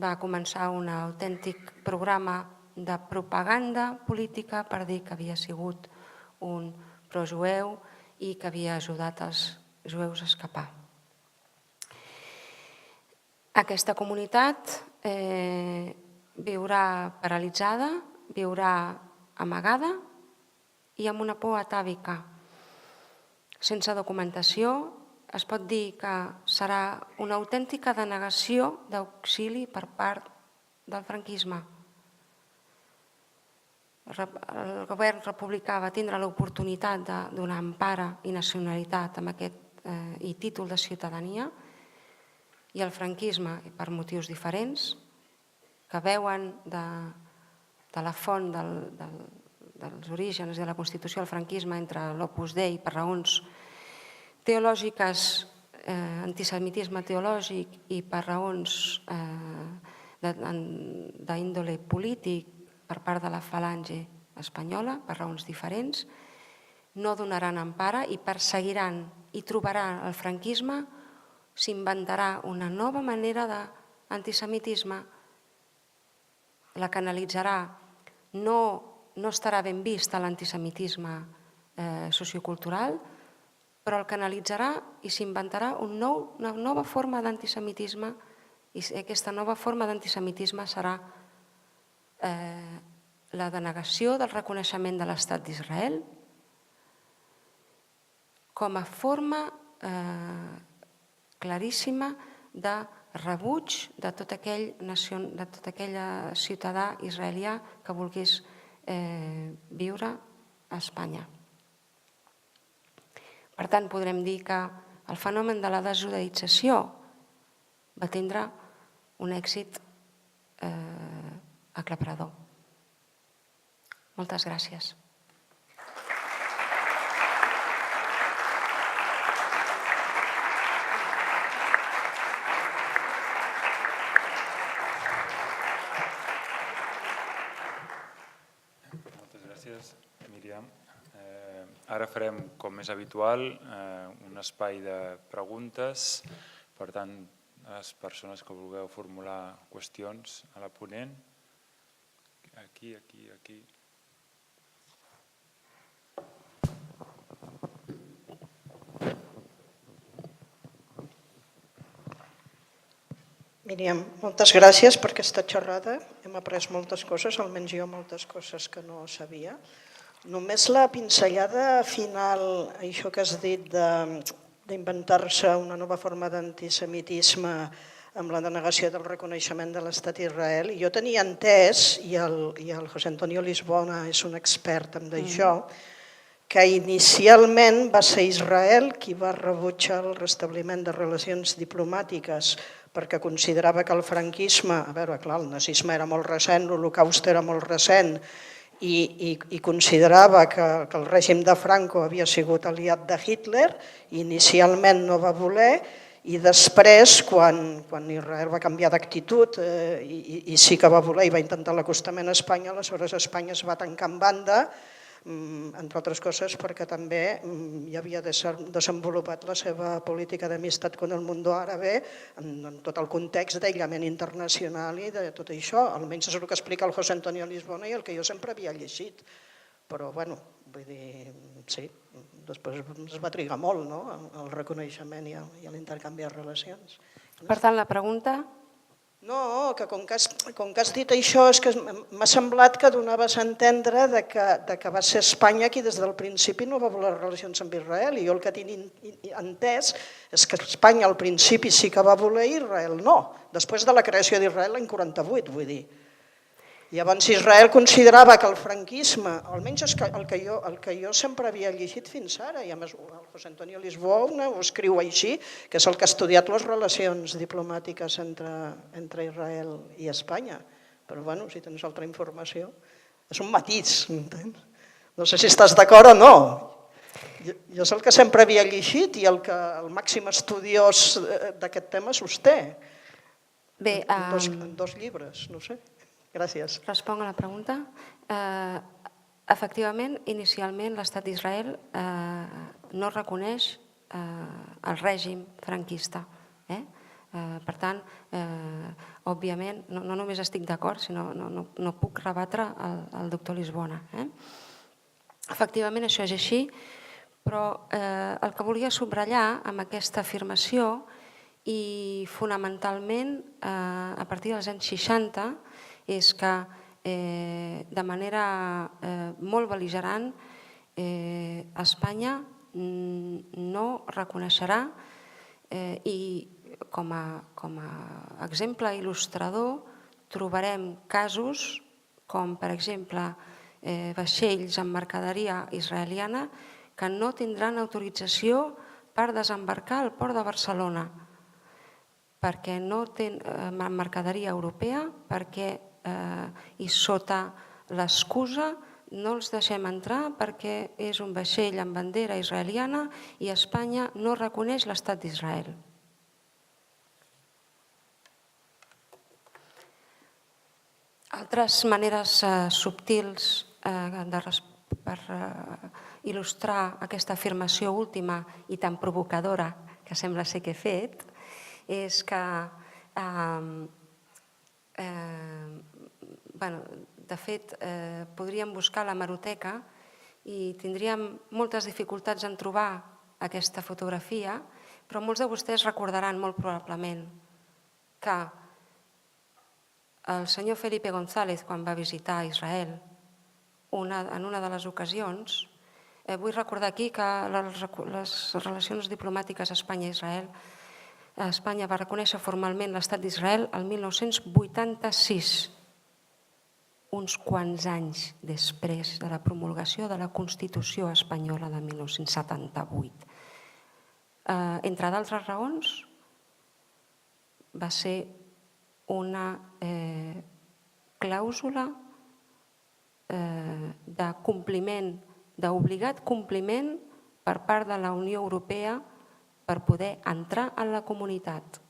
va començar un autèntic programa de propaganda política per dir que havia sigut un projueu i que havia ajudat els jueus a escapar. Aquesta comunitat viurà paralitzada, viurà amagada i amb una por atàvica. Sense documentació, es pot dir que serà una autèntica denegació d'auxili per part del franquisme. El govern republicà va tindre l'oportunitat de donar empara i nacionalitat amb aquest i títol de ciutadania, i el franquisme, per motius diferents, que veuen de la font dels orígens de la Constitució del franquisme entre l'Opus Dei per raons teològiques, antisemitisme teològic, i per raons d'índole polític per part de la falange espanyola, per raons diferents, no donaran empara i perseguiran i trobaran el franquisme, s'inventarà una nova manera d'antisemitisme, la canalitzarà, no estarà ben vist l'antisemitisme sociocultural, però el canalitzarà i s'inventarà una nova forma d'antisemitisme, i aquesta nova forma d'antisemitisme serà la denegació del reconeixement de l'Estat d'Israel com a forma claríssima de rebuig de tot aquell ciutadà israelià que volgués viure a Espanya. Per tant, podrem dir que el fenomen de la desjudaïtzació va tindre un èxit aclaparador. Moltes gràcies. Moltes gràcies, Míriam. Ara farem, com és habitual, un espai de preguntes. Per tant, les persones que vulgueu formular qüestions a la ponent, aquí. Míriam, moltes gràcies per aquesta xerrada. Hem après moltes coses, almenys jo moltes coses que no sabia. Només la pinzellada final, això que has dit d'inventar-se una nova forma d'antisemitisme amb la denegació del reconeixement de l'Estat d'Israel. Jo tenia entès, i el José Antonio Lisbona és un expert en això, que inicialment va ser Israel qui va rebutjar el restabliment de relacions diplomàtiques perquè considerava que el franquisme, a veure, clar, el nazisme era molt recent, l'Holocaust era molt recent, i considerava que el règim de Franco havia sigut aliat de Hitler, inicialment no va voler, i després, quan Israel va canviar d'actitud i sí que va voler i va intentar l'acostament a Espanya, aleshores Espanya es va tancar en banda, entre altres coses perquè també ja havia desenvolupat la seva política d'amistat amb el món àrabe en tot el context d'aïllament internacional i de tot això. Almenys és el que explica el José Antonio Lisbona i el que jo sempre havia llegit. Però, bueno, vull dir, sí, després es va trigar molt, no?, el reconeixement i l'intercanvi de relacions. Per tant, la pregunta... No, que com que has dit això, és que m'ha semblat que donaves a entendre que va ser Espanya qui des del principi no va voler relacions amb Israel, i jo el que tinc entès és que Espanya al principi sí que va voler i Israel no, després de la creació d'Israel l'any 48, vull dir. Llavors Israel considerava que el franquisme, almenys el que jo sempre havia llegit fins ara, i a més el José Antonio Lisboa ho escriu així, que és el que ha estudiat les relacions diplomàtiques entre Israel i Espanya. Però bueno, si tens altra informació, és un matís, entens? No sé si estàs d'acord o no. Jo és el que sempre havia llegit i el que el màxim estudiós d'aquest tema sosté. Bé, En 2 llibres, no sé. Gràcies. Responc a la pregunta. Efectivament, inicialment l'estat d'Israel no reconeix el règim franquista. Per tant, òbviament, no només estic d'acord, sinó no puc rebatre el doctor Lisbona. Efectivament, això és així, però el que volia subratllar amb aquesta afirmació i fonamentalment a partir dels anys 60 és que de manera molt bel·ligerant Espanya no reconeixerà i com a exemple il·lustrador trobarem casos com per exemple vaixells amb mercaderia israeliana que no tindran autorització per desembarcar al port de Barcelona perquè no tenen mercaderia europea, perquè i sota l'excusa no els deixem entrar perquè és un vaixell amb bandera israeliana i Espanya no reconeix l'estat d'Israel. Altres maneres subtils per il·lustrar aquesta afirmació última i tan provocadora que sembla ser que he fet és que de fet podríem buscar la hemeroteca i tindríem moltes dificultats en trobar aquesta fotografia, però molts de vostès recordaran molt probablement que el senyor Felipe González, quan va visitar Israel, en una de les ocasions, vull recordar aquí que les relacions diplomàtiques Espanya-Israel, Espanya va reconèixer formalment l'estat d'Israel el 1986, uns quants anys després de la promulgació de la Constitució espanyola de 1978. Entre d'altres raons, va ser una clàusula de compliment, d'obligat compliment per part de la Unió Europea per poder entrar en la comunitat.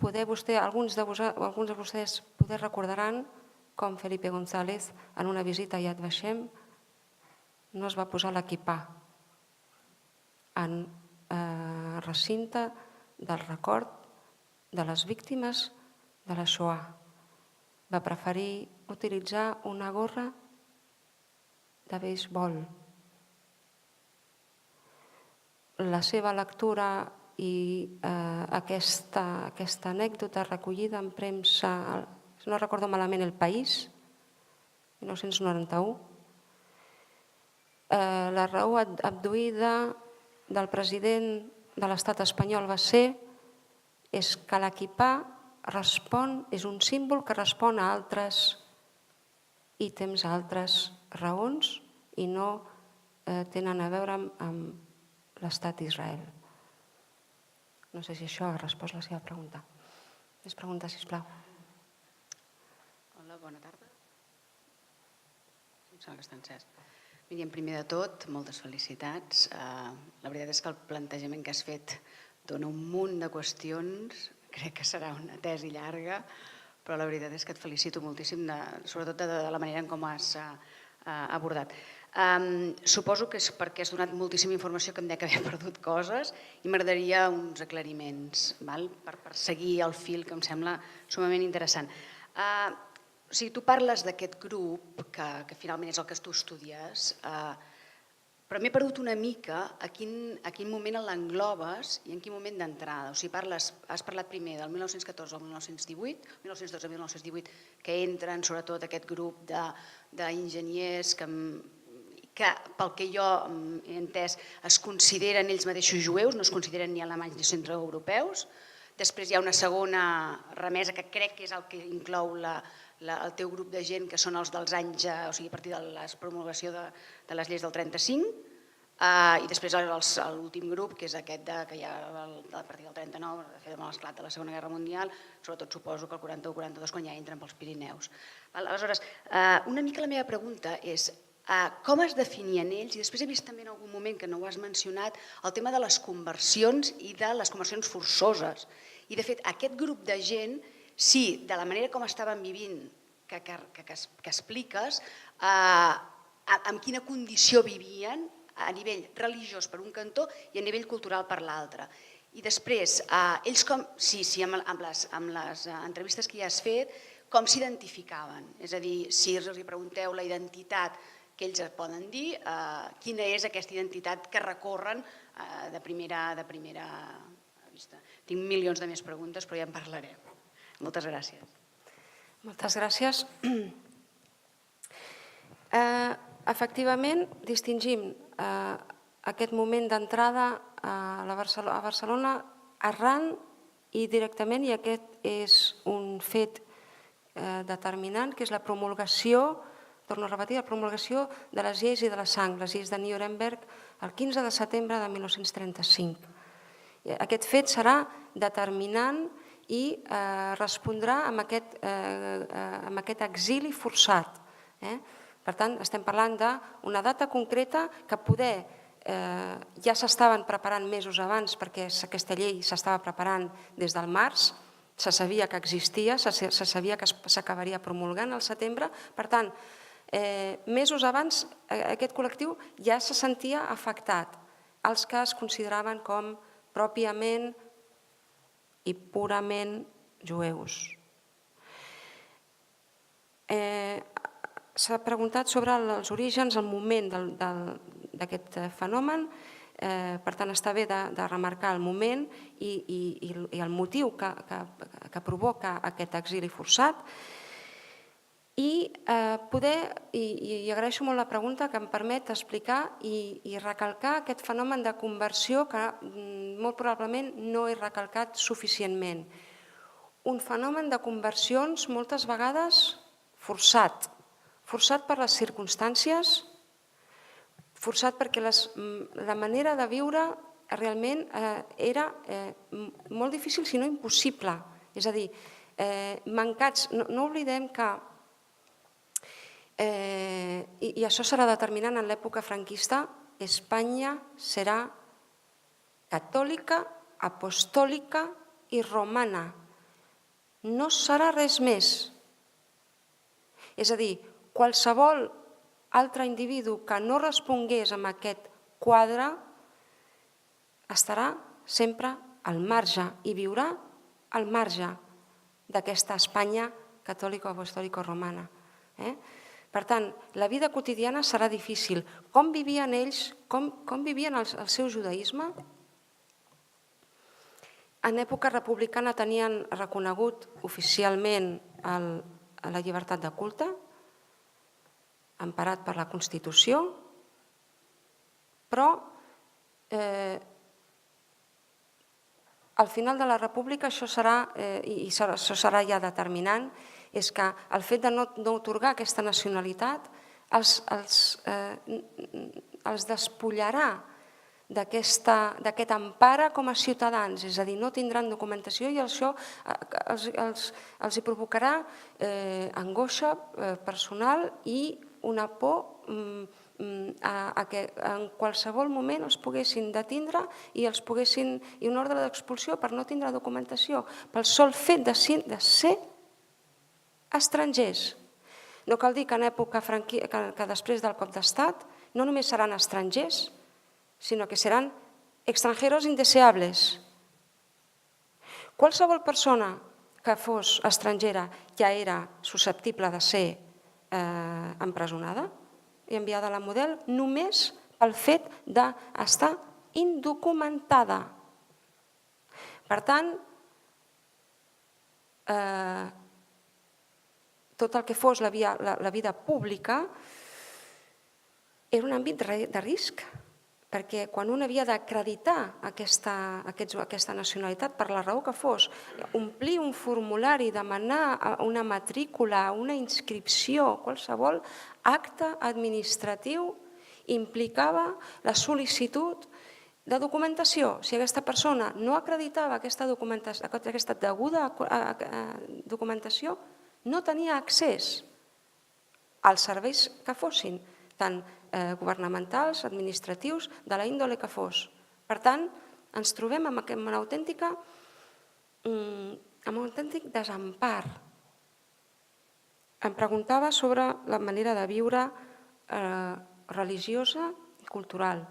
Alguns de vostès recordaran com Felipe González en una visita a Yad Vashem no es va posar l'equipà en recinte del record de les víctimes de la Shoah. Va preferir utilitzar una gorra de beisbol. La seva lectura i aquesta anècdota recollida en premsa, si no recordo malament, El País, 1991, la raó abduïda del president de l'estat espanyol va ser que l'equipà és un símbol que respon a altres ítems, a altres raons i no tenen a veure amb l'estat d'Israel. No sé si això ha respost la seva pregunta. Més preguntes, sisplau. Hola, bona tarda. Em sembla que està encès. Míriam, primer de tot, moltes felicitats. La veritat és que el plantejament que has fet dona un munt de qüestions. Crec que serà una tesi llarga, però la veritat és que et felicito moltíssim, sobretot de la manera en com has abordat. Suposo que és perquè has donat moltíssima informació que em dec haver perdut coses i m'agradaria uns aclariments per seguir el fil que em sembla sumament interessant. O sigui, tu parles d'aquest grup, que finalment és el que tu estudies, però m'he perdut una mica a quin moment l'englobes i en quin moment d'entrada. O sigui, has parlat primer del 1914 al 1918, 1912 al 1918, que entren sobretot aquest grup d'enginyers que pel que jo he entès es consideren ells mateixos jueus, no es consideren ni alemanys ni centreeuropeus. Després hi ha una segona remesa que crec que és el que inclou el teu grup de gent, que són els dels anys, o sigui, a partir de la promulgació de les lleis del 35, i després l'últim grup, que és aquest que hi ha a partir del 39, de fet amb l'esclat de la Segona Guerra Mundial, sobretot suposo que el 41-42, quan ja entren pels Pirineus. Aleshores, una mica la meva pregunta és com es definien ells, i després he vist també en algun moment, que no ho has mencionat, el tema de les conversions i de les conversions forçoses. I de fet, aquest grup de gent, sí, de la manera com estaven vivint, que expliques, en quina condició vivien, a nivell religiós per un cantó i a nivell cultural per l'altre. I després, ells com, sí, amb les entrevistes que ja has fet, com s'identificaven? És a dir, si els pregunteu la identitat que ells poden dir, quina és aquesta identitat que recorren de primera vista. Tinc milions de més preguntes, però ja en parlaré. Moltes gràcies. Moltes gràcies. Efectivament, distingim aquest moment d'entrada a Barcelona arran i directament, i aquest és un fet determinant, que és la promulgació, torno a repetir, la promulgació de les lleis i de la sang, les lleis de Nuremberg, el 15 de setembre de 1935. Aquest fet serà determinant i respondrà amb aquest exili forçat. Per tant, estem parlant d'una data concreta que poder ja s'estaven preparant mesos abans, perquè aquesta llei s'estava preparant des del març, se sabia que existia, se sabia que s'acabaria promulgant al setembre. Per tant, mesos abans aquest col·lectiu ja se sentia afectat, els que es consideraven com pròpiament i purament jueus. S'ha preguntat sobre els orígens, el moment d'aquest fenomen. Per tant, està bé de remarcar el moment i el motiu que provoca aquest exili forçat. I agraeixo molt la pregunta, que em permet explicar i recalcar aquest fenomen de conversió que molt probablement no he recalcat suficientment. Un fenomen de conversions moltes vegades forçat per les circumstàncies, forçat perquè la manera de viure realment era molt difícil, si no impossible. És a dir, mancats, no oblidem que, i això serà determinant en l'època franquista, Espanya serà catòlica, apostòlica i romana. No serà res més. És a dir, qualsevol altre individu que no respongués amb aquest quadre estarà sempre al marge i viurà al marge d'aquesta Espanya catòlica, apostòlica o romana. Per tant, la vida quotidiana serà difícil. Com vivien ells, com vivien el seu judaisme? En època republicana tenien reconegut oficialment la llibertat de culte, emparat per la Constitució, però al final de la República això serà ja determinant, és que el fet de no atorgar aquesta nacionalitat els despullarà d'aquest empara com a ciutadans, és a dir, no tindran documentació i això els provocarà angoixa personal i una por a que en qualsevol moment els poguessin detindre i un ordre d'expulsió per no tindre documentació, pel sol fet de ser estrangers. No cal dir que en època que després del cop d'estat no només seran estrangers, sinó que seran extranjeros indeseables. Qualsevol persona que fos estrangera ja era susceptible de ser empresonada i enviada a la Model només pel fet d'estar indocumentada. Per tant, tot el que fos la vida pública era un àmbit de risc, perquè quan un havia d'acreditar aquesta nacionalitat, per la raó que fos, omplir un formulari, demanar una matrícula, una inscripció, qualsevol acte administratiu implicava la sol·licitud de documentació. Si aquesta persona no acreditava aquesta deguda documentació, no tenia accés als serveis que fossin, tant governamentals, administratius, de la índole que fos. Per tant, ens trobem amb un autèntic desempar. Em preguntava sobre la manera de viure religiosa i cultural.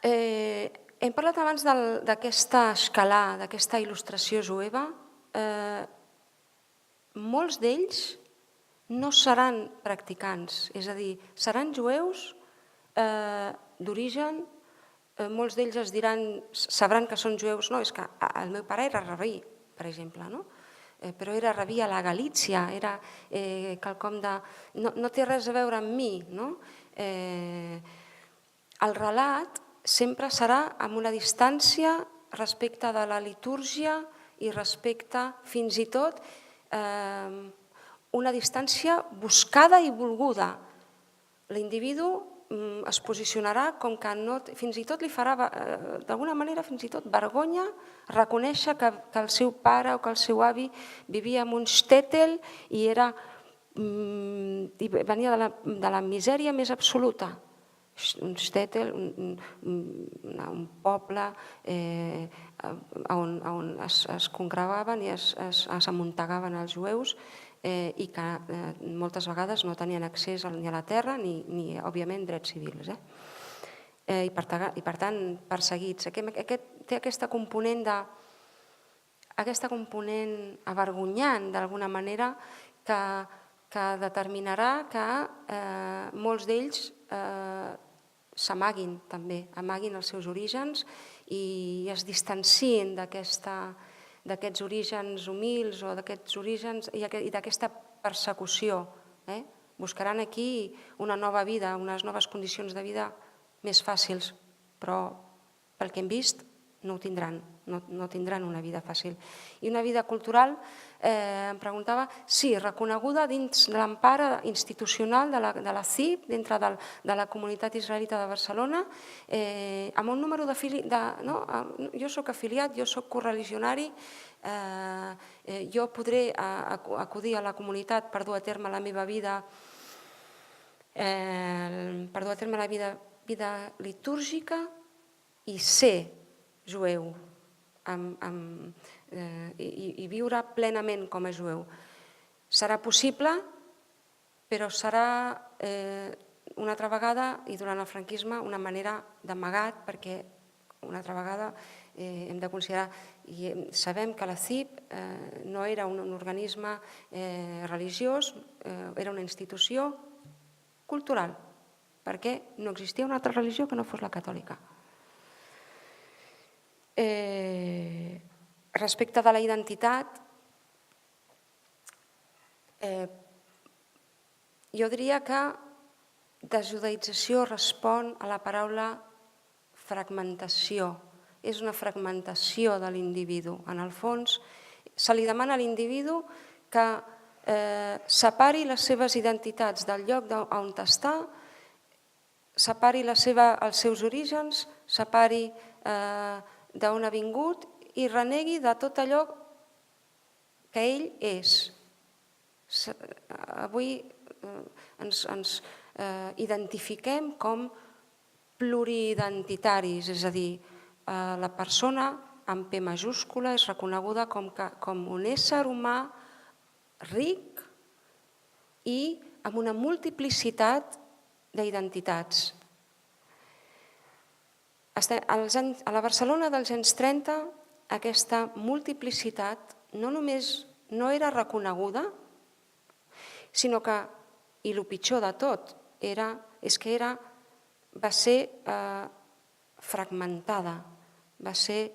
Hem parlat abans d'aquesta escala, d'aquesta il·lustració jueva. Molts d'ells no seran practicants, és a dir, seran jueus d'origen, molts d'ells es diran, sabran que són jueus, no, és que el meu pare era rabí, per exemple, no? Però era rabí a la Galícia, era quelcom de... no té res a veure amb mi, no? El relat sempre serà amb una distància respecte de la litúrgia i respecte, fins i tot, una distància buscada i volguda. L'individu es posicionarà com que fins i tot li farà, d'alguna manera, fins i tot vergonya reconèixer que el seu pare o que el seu avi vivia en un shtetl i venia de la misèria més absoluta. Un shtetl, un poble on es congregaven i s'amuntegaven els jueus i que moltes vegades no tenien accés ni a la terra ni, òbviament, drets civils. I, per tant, perseguits. Té aquesta component avergonyant, d'alguna manera, que determinarà que molts d'ells s'amaguin també, amaguin els seus orígens i es distancien d'aquests orígens humils o d'aquests orígens i d'aquesta persecució. Buscaran aquí una nova vida, unes noves condicions de vida més fàcils, però pel que hem vist no ho tindran, no tindran una vida fàcil. I una vida cultural, em preguntava, sí, reconeguda dins l'empara institucional de la CIB, dintre de la comunitat israelita de Barcelona, amb un número jo soc afiliat, jo soc correligionari, jo podré acudir a la comunitat per dur a terme la meva vida, per dur a terme la vida litúrgica i ser jueu i viure plenament com a jueu. Serà possible, però serà una altra vegada, i durant el franquisme, una manera d'amagat, perquè una altra vegada hem de considerar, i sabem que la CIB no era un organisme religiós, era una institució cultural, perquè no existia una altra religió que no fos la catòlica. Respecte de la identitat, jo diria que desjudaïtzació respon a la paraula fragmentació. És una fragmentació de l'individu. En el fons, se li demana a l'individu que separi les seves identitats del lloc on està, separi els seus orígens, separi d'on ha vingut i renegui de tot allò que ell és. Avui ens identifiquem com pluriidentitaris, és a dir, la persona amb P majúscula és reconeguda com un ésser humà ric i amb una multiplicitat d'identitats. A la Barcelona dels anys 30, aquesta multiplicitat no només no era reconeguda, sinó que, i el pitjor de tot, és que va ser fragmentada, va ser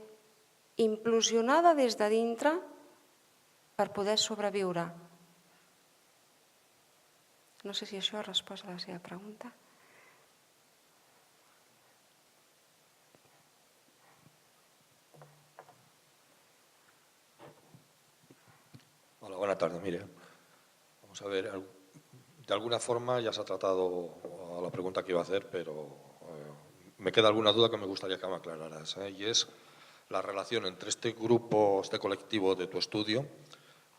implosionada des de dintre per poder sobreviure. No sé si això ha respost a la seva pregunta. Hola, buenas tardes. Mire, vamos a ver, de alguna forma ya se ha tratado a la pregunta que iba a hacer, pero me queda alguna duda que me gustaría que me aclararas, y es la relación entre este grupo, este colectivo de tu estudio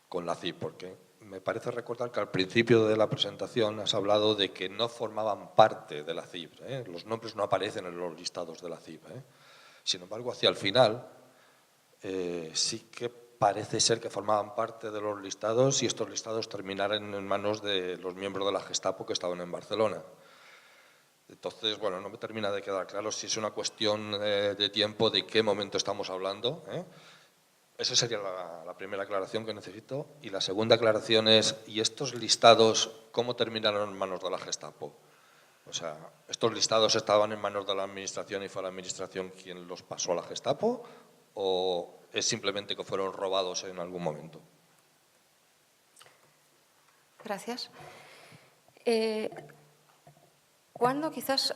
con la CIP, porque me parece recordar que al principio de la presentación has hablado de que no formaban parte de la CIP, los nombres no aparecen en los listados de la CIP. Sin embargo, hacia el final sí que parece ser que formaban parte de los listados y estos listados terminaran en manos de los miembros de la Gestapo que estaban en Barcelona. Entonces, bueno, no me termina de quedar claro si es una cuestión de tiempo, de qué momento estamos hablando. Esa sería la primera aclaración que necesito. Y la segunda aclaración es, ¿y estos listados cómo terminaron en manos de la Gestapo? O sea, ¿estos listados estaban en manos de la Administración y fue la Administración quien los pasó a la Gestapo? ¿O es simplemente que fueron robados en algún momento? Gracias. Cuando quizás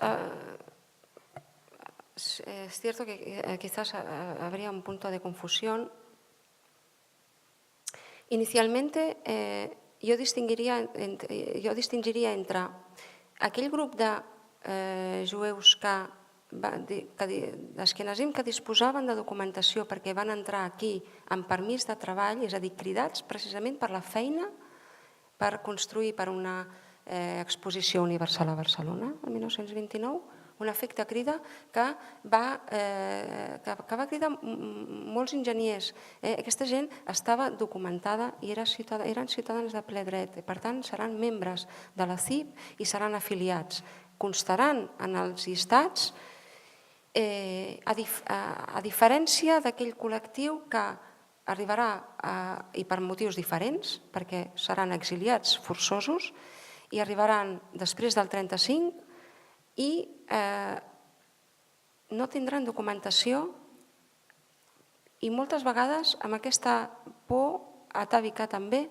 es cierto que quizás habría un punto de confusión. Inicialmente, jo distingiria entre aquell grup de jueus d'Ashkenazim que disposaven de documentació perquè van entrar aquí amb permís de treball, és a dir, cridats precisament per la feina per construir per una exposició universal a Barcelona, el 1929, un efecte crida que va cridar molts enginyers. Aquesta gent estava documentada i eren ciutadans de ple dret. Per tant, seran membres de la CIP i seran afiliats. Constaran en els llistats, a diferència d'aquell col·lectiu que arribarà, i per motius diferents, perquè seran exiliats forçosos, i arribaran després del 35 i no tindran documentació i moltes vegades amb aquesta por atàvica també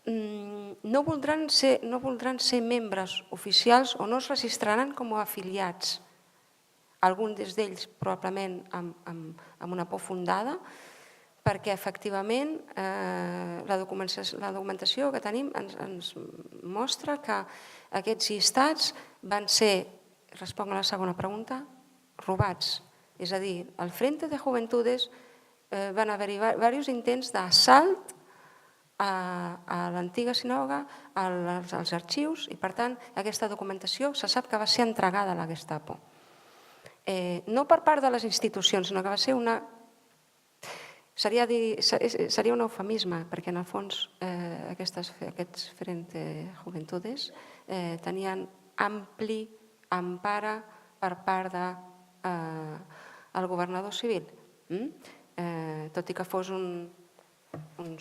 no voldran ser membres oficials o no es registraran com a afiliats. Alguns d'ells probablement amb una por fundada, perquè efectivament la documentació que tenim ens mostra que aquests llistats van ser, responc a la segona pregunta, robats. És a dir, al Frente de Juventudes van haver-hi diversos intents d'assalt a l'antiga sinagoga, als arxius, i per tant aquesta documentació se sap que va ser entregada a la Gestapo. No per part de les institucions, sinó que va ser una... Seria un eufemisme, perquè en el fons aquests Frente Juventudes tenien ampli empara per part del governador civil, tot i que fos un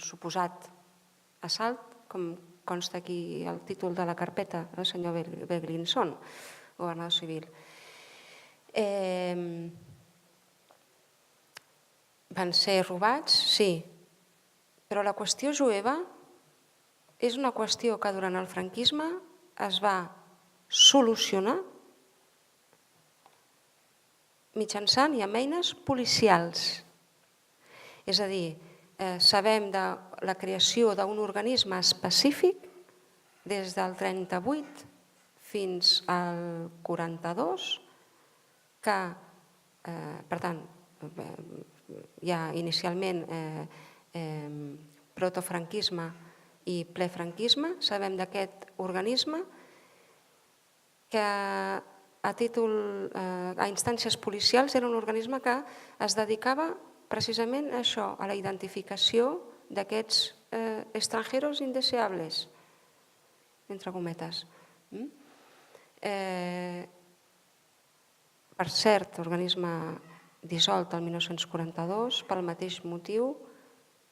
suposat assalt, com consta aquí el títol de la carpeta, el senyor Beglinson, governador civil. Van ser robats, sí, però la qüestió jueva és una qüestió que durant el franquisme es va solucionar mitjançant i amb eines policials. És a dir, sabem de la creació d'un organisme específic des del 38 fins al 42 que, per tant, hi ha inicialment protofranquisme i plefranquisme. Sabem d'aquest organisme que a instàncies policials era un organisme que es dedicava precisament a això, a la identificació d'aquests extranjeros indeseables, entre cometes. Per cert, organisme dissolt el 1942 pel mateix motiu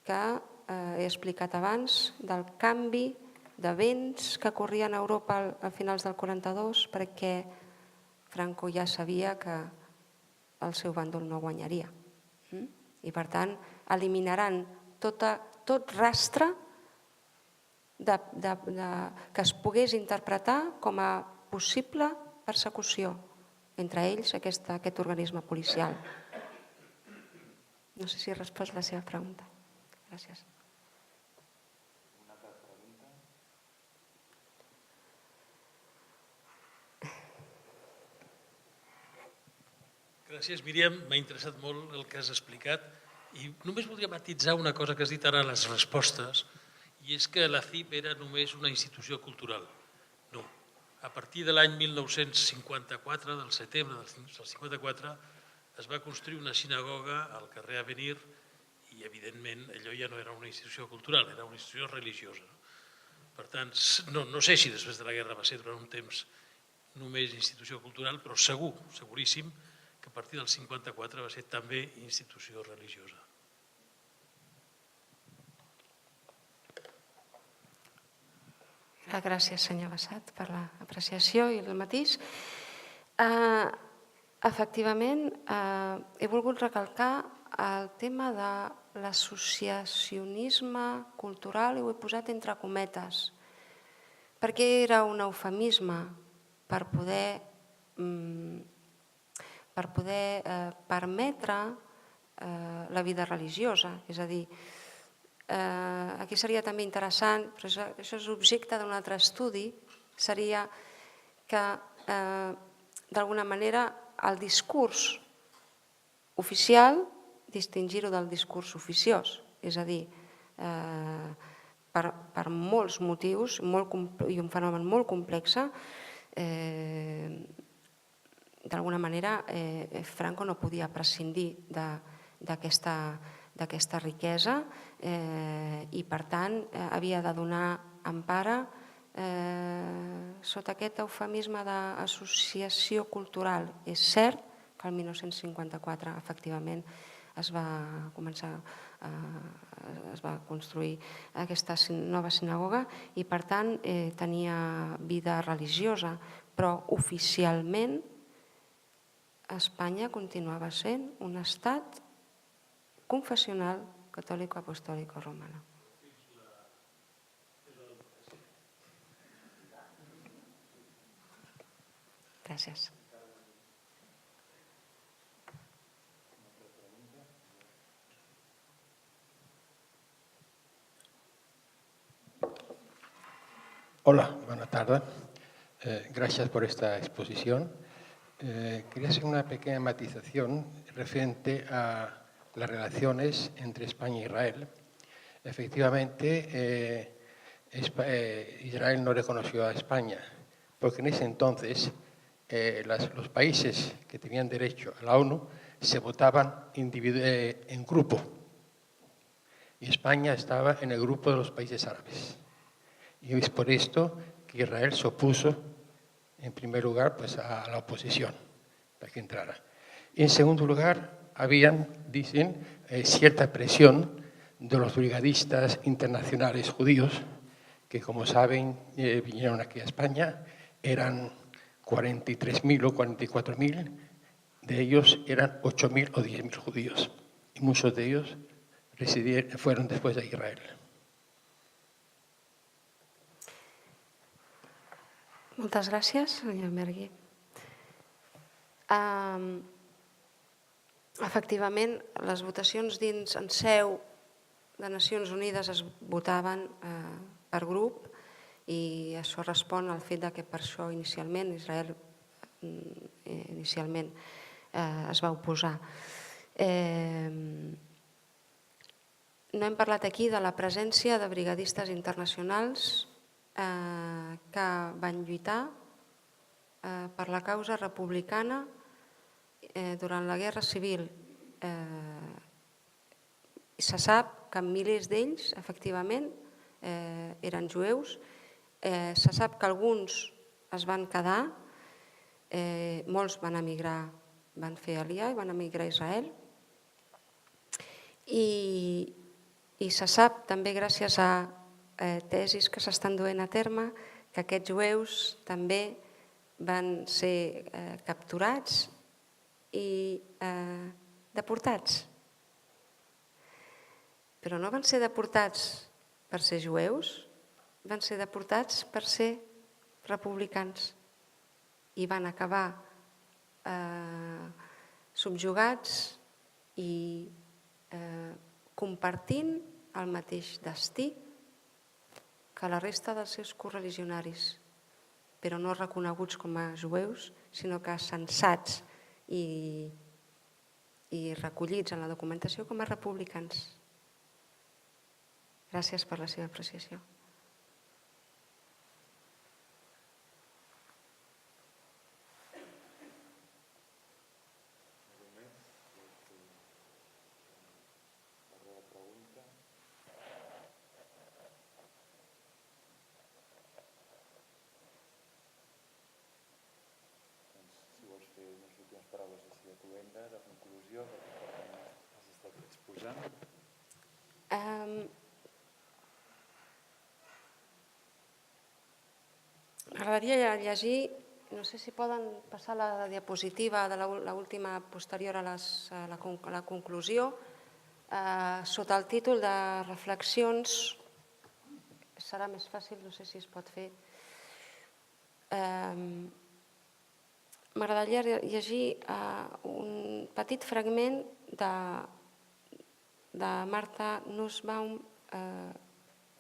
que he explicat abans del canvi de vents que corrien a Europa a finals del 42 perquè Franco ja sabia que el seu bàndol no guanyaria. I per tant eliminaran tot rastre que es pogués interpretar com a possible persecució, entre ells aquest organisme policial. No sé si he respost la seva pregunta. Gràcies. Gràcies, Míriam. M'ha interessat molt el que has explicat i només voldria matitzar una cosa que has dit ara a les respostes, i és que la CIP era només una institució cultural. No. A partir de l'any 1954, del setembre del 54, es va construir una sinagoga al carrer Avenir i, evidentment, allò ja no era una institució cultural, era una institució religiosa. Per tant, no sé si després de la guerra va ser durant un temps només institució cultural, però segur, seguríssim, que a partir del 54 va ser també institució religiosa. Gràcies, senyor Bassat, per l'apreciació i el matís. Efectivament, he volgut recalcar el tema de l'associacionisme cultural, i ho he posat entre cometes, perquè era un eufemisme per poder permetre la vida religiosa. És a dir, aquí seria també interessant, però això és objecte d'un altre estudi, seria que d'alguna manera el discurs oficial distingir-ho del discurs oficiós, és a dir, per molts motius i un fenomen molt complex, d'alguna manera Franco no podia prescindir d'aquesta riquesa i per tant havia de donar empara sota aquest eufemisme d'associació cultural. És cert que el 1954 efectivament es va construir aquesta nova sinagoga i per tant tenia vida religiosa, però oficialment Espanya continuava sent un estat confessional catòlic-apostòlic romano. Gràcies. Hola, buenas tardes. Gracias por esta exposición. Quería hacer una pequeña matización referente a las relaciones entre España e Israel. Efectivamente, Israel no reconoció a España, porque en ese entonces los países que tenían derecho a la ONU se votaban en grupo, y España estaba en el grupo de los países árabes. Y es por esto que Israel se opuso, en primer lugar, pues, a la oposición para que entrara. Y en segundo lugar, dicen, cierta presión de los brigadistas internacionales judíos, que como saben, vinieron aquí a España, eran 43.000 o 44.000, de ellos eran 8.000 o 10.000 judíos, y muchos de ellos fueron después a Israel. Moltes gràcies, senyor Mergui. Efectivament, les votacions dins en seu de Nacions Unides es votaven per grup i això respon al fet que per això inicialment Israel es va oposar. No hem parlat aquí de la presència de brigadistes internacionals que van lluitar per la causa republicana durant la Guerra Civil. Se sap que milers d'ells, efectivament, eren jueus. Se sap que alguns es van quedar, molts van emigrar, van fer alià i van emigrar a Israel. I se sap també gràcies a tesis que s'estan duent a terme que aquests jueus també van ser capturats i deportats. Però no van ser deportats per ser jueus, van ser deportats per ser republicans i van acabar subjugats i compartint el mateix destí que la resta dels seus correligionaris, però no reconeguts com a jueus, sinó que censats i i recollits en la documentació com a republicans. Gràcies per la seva apreciació. Si vols fer unes últimes paraules així de cloenda, de conclusió, perquè has estat exposant. M'agradaria llegir, no sé si poden passar la diapositiva de l'última posterior a la conclusió, sota el títol de reflexions, serà més fàcil, no sé si es pot fer. M'agradaria llegir un petit fragment de Marta Nussbaum,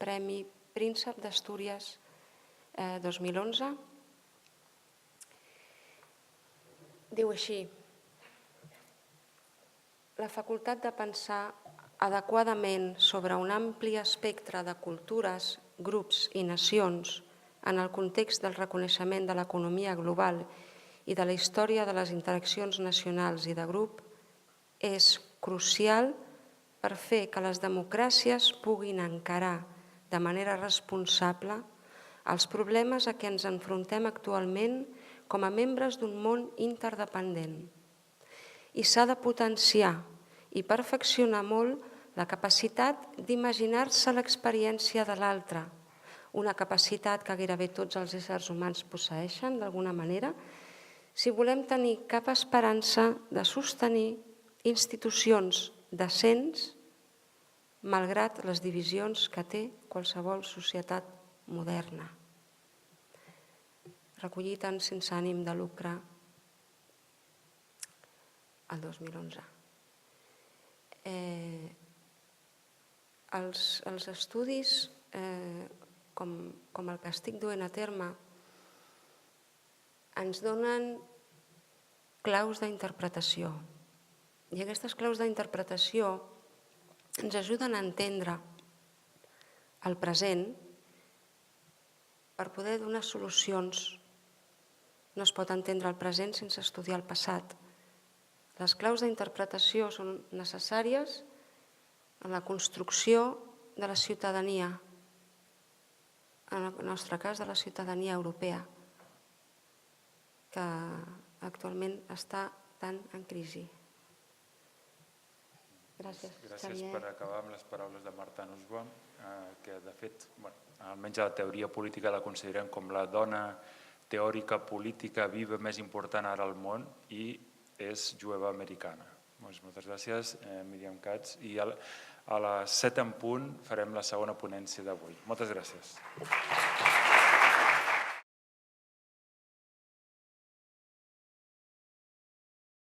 Premi Príncep d'Astúries 2011. Diu així: la facultat de pensar adequadament sobre un ampli espectre de cultures, grups i nacions en el context del reconeixement de l'economia global i de la història de les interaccions nacionals i de grup és crucial per fer que les democràcies puguin encarar de manera responsable els problemes a què ens enfrontem actualment com a membres d'un món interdependent. I s'ha de potenciar i perfeccionar molt la capacitat d'imaginar-se l'experiència de l'altre, una capacitat que gairebé tots els éssers humans posseeixen d'alguna manera, si volem tenir cap esperança de sostenir institucions decents malgrat les divisions que té qualsevol societat moderna. Recollit en Sense ànim de lucre el 2011. Els estudis, com el que estic duent a terme, ens donen claus d'interpretació. I aquestes claus d'interpretació ens ajuden a entendre el present per poder donar solucions. No es pot entendre el present sense estudiar el passat. Les claus d'interpretació són necessàries en la construcció de la ciutadania, en el nostre cas de la ciutadania europea, que actualment està tan en crisi. Gràcies, Gràcies per acabar amb les paraules de Marta Nussbaum, que de fet, almenys a la teoria política la considerem com la dona teòrica política viva més important ara al món i és jueva americana. Moltes gràcies, Míriam Katz, i a les 7 en punt farem la segona ponència d'avui. Moltes gràcies.